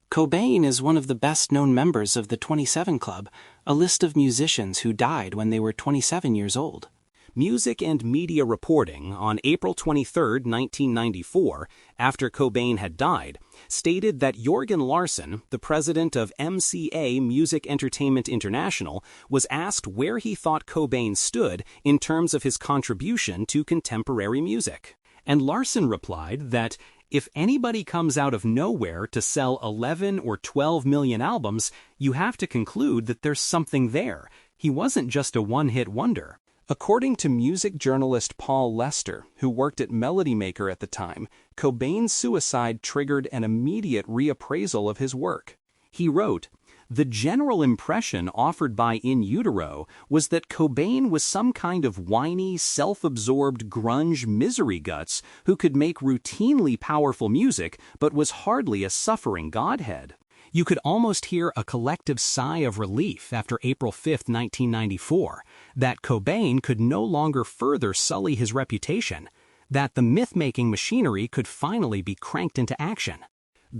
Cobain is one of the best-known members of the 27 Club, a list of musicians who died when they were 27 years old. Music and media reporting on April 23, 1994, after Cobain had died, stated that Jørgen Larsen, the president of MCA Music Entertainment International, was asked where he thought Cobain stood in terms of his contribution to contemporary music. And Larsen replied that if anybody comes out of nowhere to sell 11 or 12 million albums, you have to conclude that there's something there. He wasn't just a one-hit wonder. According to music journalist Paul Lester, who worked at Melody Maker at the time, Cobain's suicide triggered an immediate reappraisal of his work. He wrote, "The general impression offered by In Utero was that Cobain was some kind of whiny, self-absorbed grunge misery guts who could make routinely powerful music but was hardly a suffering godhead." You could almost hear a collective sigh of relief after April 5, 1994, that Cobain could no longer further sully his reputation, that the myth-making machinery could finally be cranked into action.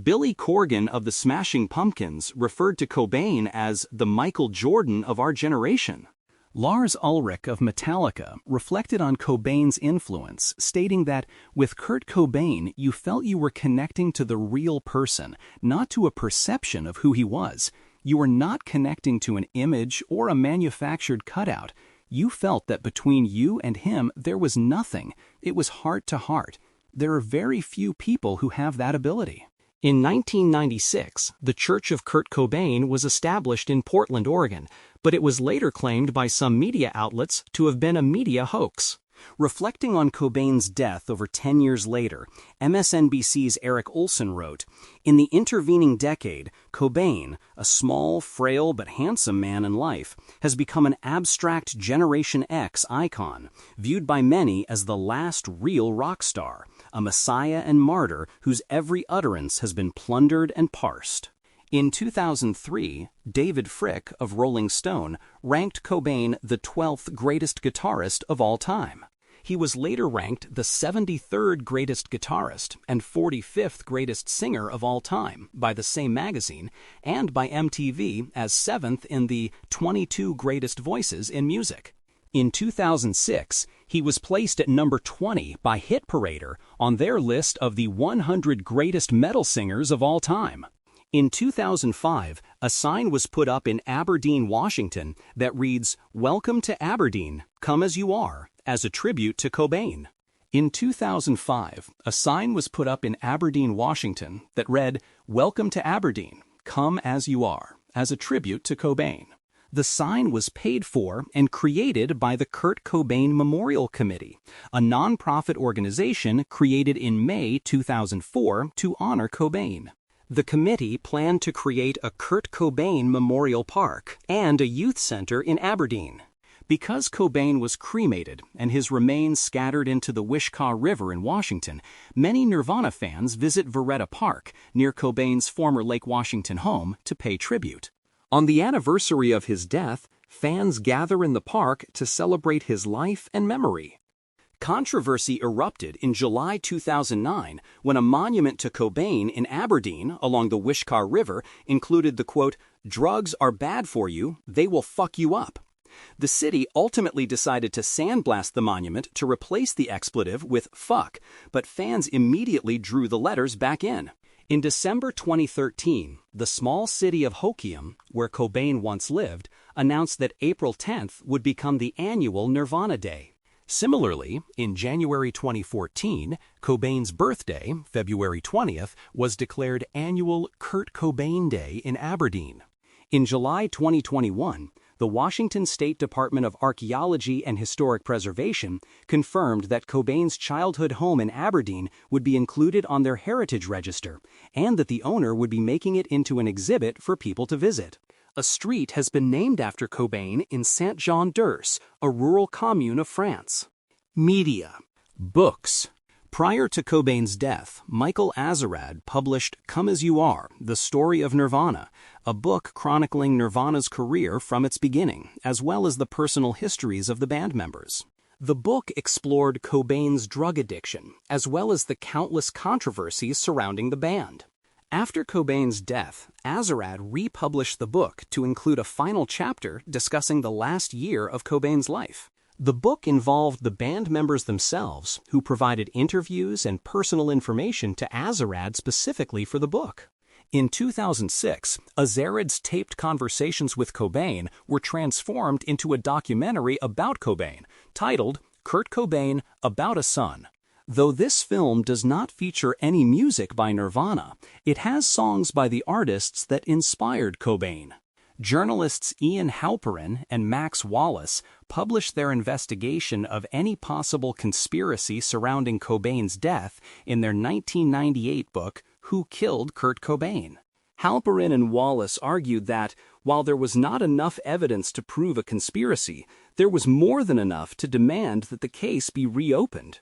Billy Corgan of the Smashing Pumpkins referred to Cobain as the Michael Jordan of our generation. Lars Ulrich of Metallica reflected on Cobain's influence, stating that with Kurt Cobain, you felt you were connecting to the real person, not to a perception of who he was. You were not connecting to an image or a manufactured cutout. You felt that between you and him there was nothing. It was heart to heart. There are very few people who have that ability. In 1996, the Church of Kurt Cobain was established in Portland, Oregon, but it was later claimed by some media outlets to have been a media hoax. Reflecting on Cobain's death over 10 years later, MSNBC's Eric Olson wrote, "In the intervening decade, Cobain, a small, frail but handsome man in life, has become an abstract Generation X icon, viewed by many as the last real rock star, a messiah and martyr whose every utterance has been plundered and parsed." In 2003, David Frick of Rolling Stone ranked Cobain the 12th greatest guitarist of all time. He was later ranked the 73rd greatest guitarist and 45th greatest singer of all time by the same magazine, and by MTV as 7th in the 22 greatest voices in music. In 2006, he was placed at number 20 by Hit Parader on their list of the 100 greatest metal singers of all time. In 2005, a sign was put up in Aberdeen, Washington that reads, "Welcome to Aberdeen, come as you are," as a tribute to Cobain. In 2005, a sign was put up in Aberdeen, Washington that read, "Welcome to Aberdeen, come as you are," as a tribute to Cobain. The sign was paid for and created by the Kurt Cobain Memorial Committee, a nonprofit organization created in May 2004 to honor Cobain. The committee planned to create a Kurt Cobain Memorial Park and a youth center in Aberdeen. Because Cobain was cremated and his remains scattered into the Wishkah River in Washington, many Nirvana fans visit Veretta Park, near Cobain's former Lake Washington home, to pay tribute. On the anniversary of his death, fans gather in the park to celebrate his life and memory. Controversy erupted in July 2009 when a monument to Cobain in Aberdeen along the Wishkah River included the quote, "Drugs are bad for you, they will fuck you up." The city ultimately decided to sandblast the monument to replace the expletive with fuck, but fans immediately drew the letters back in. In December 2013, the small city of Hoquiam, where Cobain once lived, announced that April 10th would become the annual Nirvana Day. Similarly, in January 2014, Cobain's birthday, February 20th, was declared annual Kurt Cobain Day in Aberdeen. In July 2021, the Washington State Department of Archaeology and Historic Preservation confirmed that Cobain's childhood home in Aberdeen would be included on their heritage register, and that the owner would be making it into an exhibit for people to visit. A street has been named after Cobain in Saint-Jean-d'Urs, a rural commune of France. Media. Books. Prior to Cobain's death, Michael Azerrad published Come As You Are, The Story of Nirvana, a book chronicling Nirvana's career from its beginning, as well as the personal histories of the band members. The book explored Cobain's drug addiction, as well as the countless controversies surrounding the band. After Cobain's death, Azerrad republished the book to include a final chapter discussing the last year of Cobain's life. The book involved the band members themselves, who provided interviews and personal information to Azerrad specifically for the book. In 2006, Azerrad's taped conversations with Cobain were transformed into a documentary about Cobain, titled Kurt Cobain, About a Son. Though this film does not feature any music by Nirvana, it has songs by the artists that inspired Cobain. Journalists Ian Halperin and Max Wallace published their investigation of any possible conspiracy surrounding Cobain's death in their 1998 book, Who Killed Kurt Cobain? Halperin and Wallace argued that, while there was not enough evidence to prove a conspiracy, there was more than enough to demand that the case be reopened.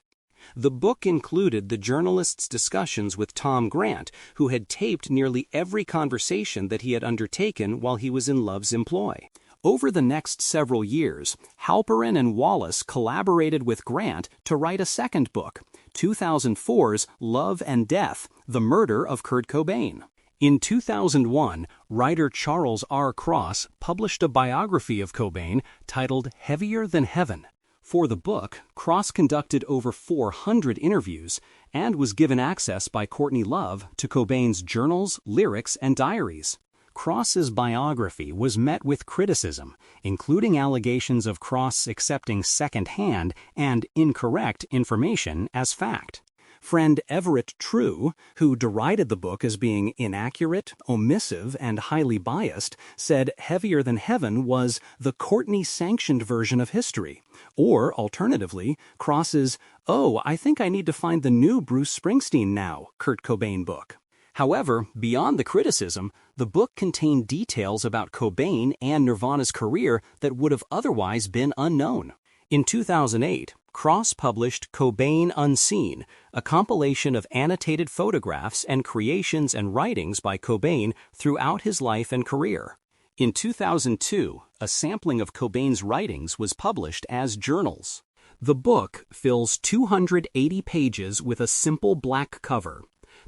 The book included the journalists' discussions with Tom Grant, who had taped nearly every conversation that he had undertaken while he was in Love's employ. Over the next several years, Halperin and Wallace collaborated with Grant to write a second book, 2004's Love and Death, The Murder of Kurt Cobain. In 2001, writer Charles R. Cross published a biography of Cobain titled Heavier Than Heaven. For the book, Cross conducted over 400 interviews and was given access by Courtney Love to Cobain's journals, lyrics, and diaries. Cross's biography was met with criticism, including allegations of Cross accepting second-hand and incorrect information as fact. Friend Everett True, who derided the book as being inaccurate, omissive, and highly biased, said Heavier Than Heaven was the Courtney-sanctioned version of history, or, alternatively, Cross's "Oh, I think I need to find the new Bruce Springsteen now" Kurt Cobain book. However, beyond the criticism, the book contained details about Cobain and Nirvana's career that would have otherwise been unknown. In 2008, Cross published Cobain Unseen, a compilation of annotated photographs and creations and writings by Cobain throughout his life and career. In 2002, a sampling of Cobain's writings was published as journals. The book fills 280 pages with a simple black cover.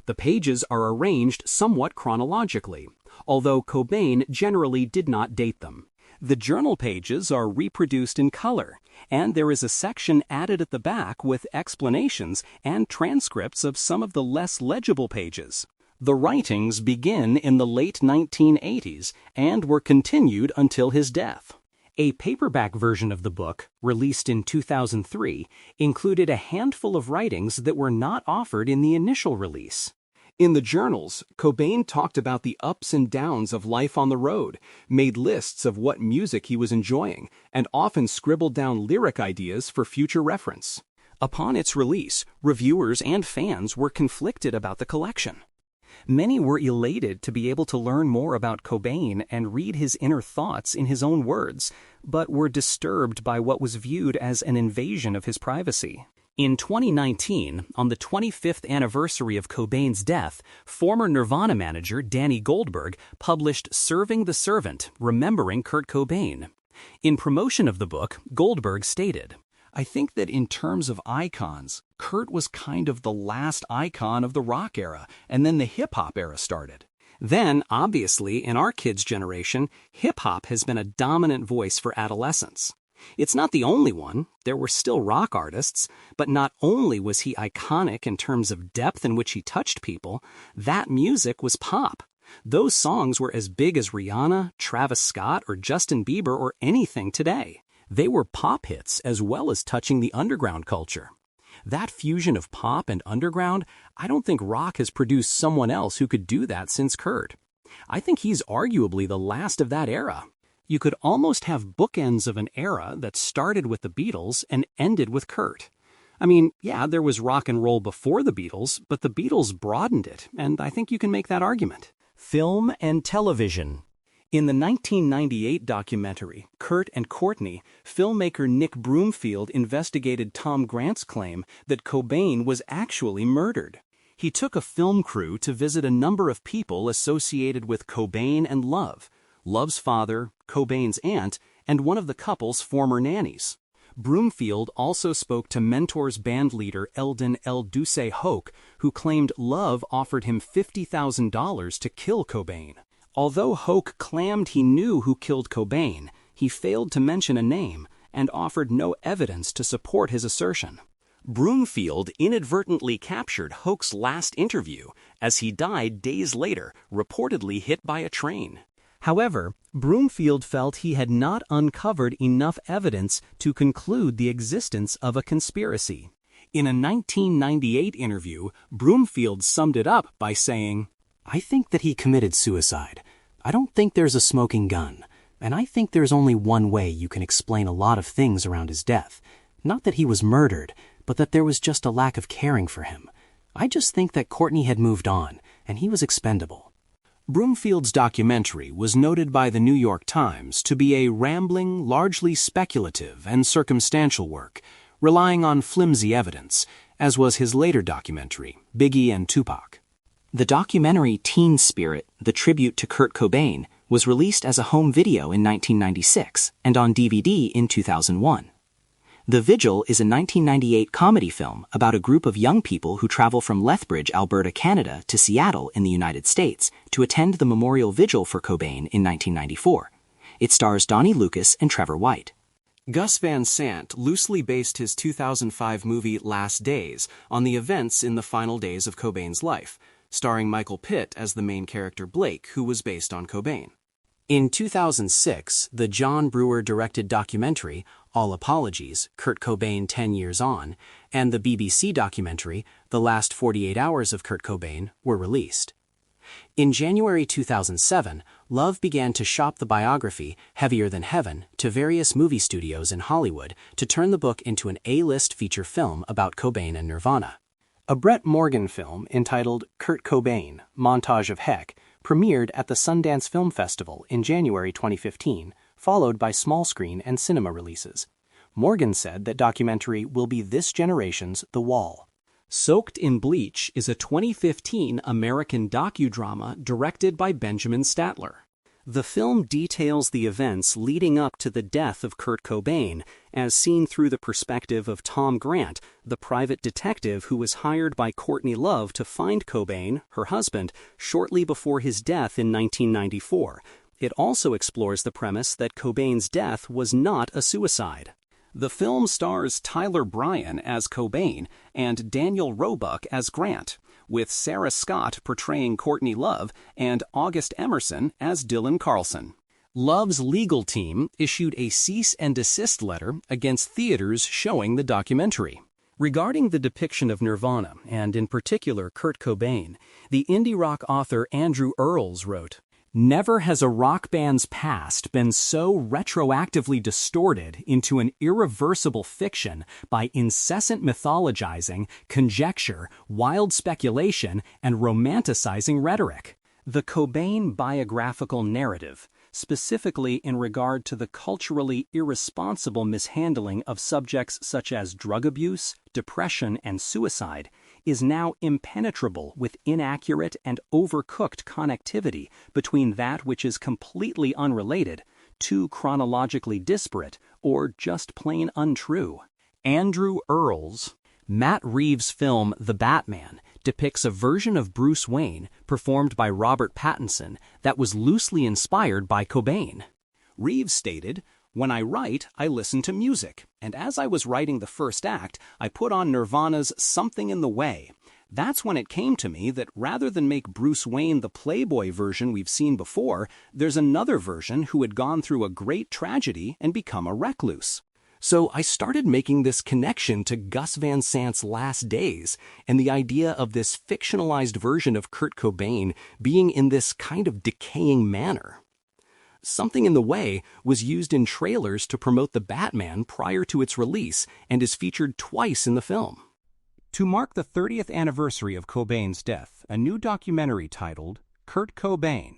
The pages are arranged somewhat chronologically, although Cobain generally did not date them. The journal pages are reproduced in color, and there is a section added at the back with explanations and transcripts of some of the less legible pages. The writings begin in the late 1980s and were continued until his death. A paperback version of the book, released in 2003, included a handful of writings that were not offered in the initial release. In the journals, Cobain talked about the ups and downs of life on the road, made lists of what music he was enjoying, and often scribbled down lyric ideas for future reference. Upon its release, reviewers and fans were conflicted about the collection. Many were elated to be able to learn more about Cobain and read his inner thoughts in his own words, but were disturbed by what was viewed as an invasion of his privacy. In 2019, on the 25th anniversary of Cobain's death, former Nirvana manager Danny Goldberg published Serving the Servant, Remembering Kurt Cobain. In promotion of the book, Goldberg stated, "I think that in terms of icons, Kurt was kind of the last icon of the rock era, and then the hip-hop era started. Then, obviously, in our kids' generation, hip-hop has been a dominant voice for adolescents. It's not the only one. There were still rock artists, but not only was he iconic in terms of depth in which he touched people, that music was pop. Those songs were as big as Rihanna, Travis Scott, or Justin Bieber, or anything today. They were pop hits as well as touching the underground culture. That fusion of pop and underground, I don't think rock has produced someone else who could do that since Kurt. I think he's arguably the last of that era. You could almost have bookends of an era that started with the Beatles and ended with Kurt. I mean, yeah, there was rock and roll before the Beatles, but the Beatles broadened it, and I think you can make that argument." Film and television. In the 1998 documentary, Kurt and Courtney, filmmaker Nick Broomfield investigated Tom Grant's claim that Cobain was actually murdered. He took a film crew to visit a number of people associated with Cobain and Love, Love's father, Cobain's aunt, and one of the couple's former nannies. Broomfield also spoke to Mentor's bandleader Eldon El Duce Hoke, who claimed Love offered him $50,000 to kill Cobain. Although Hoke claimed he knew who killed Cobain, he failed to mention a name and offered no evidence to support his assertion. Broomfield inadvertently captured Hoke's last interview as he died days later, reportedly hit by a train. However, Broomfield felt he had not uncovered enough evidence to conclude the existence of a conspiracy. In a 1998 interview, Broomfield summed it up by saying, "I think that he committed suicide. I don't think there's a smoking gun. And I think there's only one way you can explain a lot of things around his death. Not that he was murdered, but that there was just a lack of caring for him. I just think that Courtney had moved on, and he was expendable." Broomfield's documentary was noted by the New York Times to be a rambling, largely speculative and circumstantial work, relying on flimsy evidence, as was his later documentary, Biggie and Tupac. The documentary Teen Spirit, the tribute to Kurt Cobain, was released as a home video in 1996 and on DVD in 2001. The Vigil is a 1998 comedy film about a group of young people who travel from Lethbridge, Alberta, Canada to Seattle in the United States to attend the memorial vigil for Cobain in 1994. It stars Donnie Lucas and Trevor White. Gus Van Sant loosely based his 2005 movie Last Days on the events in the final days of Cobain's life, starring Michael Pitt as the main character Blake, who was based on Cobain. In 2006, the John Brewer-directed documentary All Apologies, Kurt Cobain 10 Years On, and the BBC documentary, The Last 48 Hours of Kurt Cobain, were released. In January 2007, Love began to shop the biography, Heavier Than Heaven, to various movie studios in Hollywood to turn the book into an A-list feature film about Cobain and Nirvana. A Brett Morgan film entitled Kurt Cobain, Montage of Heck, premiered at the Sundance Film Festival in January 2015, followed by small-screen and cinema releases. Morgan said that documentary will be this generation's The Wall. Soaked in Bleach is a 2015 American docudrama directed by Benjamin Statler. The film details the events leading up to the death of Kurt Cobain, as seen through the perspective of Tom Grant, the private detective who was hired by Courtney Love to find Cobain, her husband, shortly before his death in 1994. It also explores the premise that Cobain's death was not a suicide. The film stars Tyler Bryan as Cobain and Daniel Roebuck as Grant, with Sarah Scott portraying Courtney Love and August Emerson as Dylan Carlson. Love's legal team issued a cease and desist letter against theaters showing the documentary. Regarding the depiction of Nirvana, and in particular Kurt Cobain, the indie rock author Andrew Earls wrote, "Never has a rock band's past been so retroactively distorted into an irreversible fiction by incessant mythologizing, conjecture, wild speculation, and romanticizing rhetoric." The Cobain biographical narrative, specifically in regard to the culturally irresponsible mishandling of subjects such as drug abuse, depression, and suicide, is now impenetrable with inaccurate and overcooked connectivity between that which is completely unrelated, too chronologically disparate, or just plain untrue. Andrew Earls. Matt Reeves' film The Batman depicts a version of Bruce Wayne performed by Robert Pattinson that was loosely inspired by Cobain. Reeves stated, "When I write, I listen to music, and as I was writing the first act, I put on Nirvana's Something in the Way. That's when it came to me that rather than make Bruce Wayne the playboy version we've seen before, there's another version who had gone through a great tragedy and become a recluse. So I started making this connection to Gus Van Sant's Last Days and the idea of this fictionalized version of Kurt Cobain being in this kind of decaying manner. Something in the Way was used in trailers to promote The Batman prior to its release and is featured twice in the film." To mark the 30th anniversary of Cobain's death, a new documentary titled Kurt Cobain,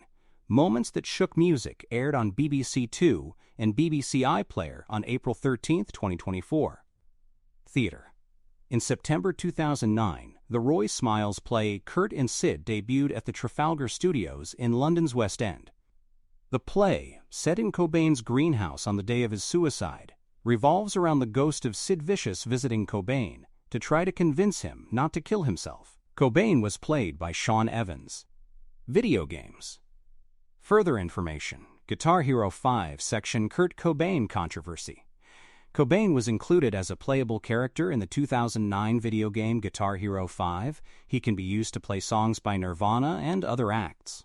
Moments That Shook Music aired on BBC Two and BBC iPlayer on April 13, 2024. Theater. In September 2009, the Roy Smiles play Kurt and Sid debuted at the Trafalgar Studios in London's West End. The play, set in Cobain's greenhouse on the day of his suicide, revolves around the ghost of Sid Vicious visiting Cobain to try to convince him not to kill himself. Cobain was played by Sean Evans. Video games. Further information, Guitar Hero 5 section Kurt Cobain controversy. Cobain was included as a playable character in the 2009 video game Guitar Hero 5. He can be used to play songs by Nirvana and other acts.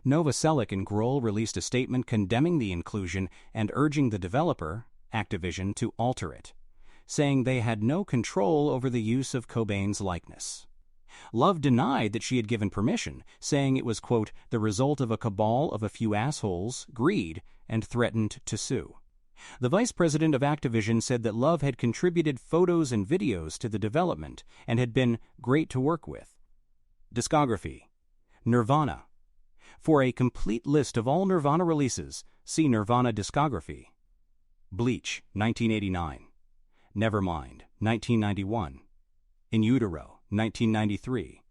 Novoselic and Grohl released a statement condemning the inclusion and urging the developer, Activision, to alter it, saying they had no control over the use of Cobain's likeness. Love denied that she had given permission, saying it was, quote, the result of a cabal of a few assholes, greed, and threatened to sue. The vice president of Activision said that Love had contributed photos and videos to the development and had been great to work with. Discography. Nirvana. For a complete list of all Nirvana releases, see Nirvana discography. Bleach, 1989. Nevermind, 1991. In Utero, 1993.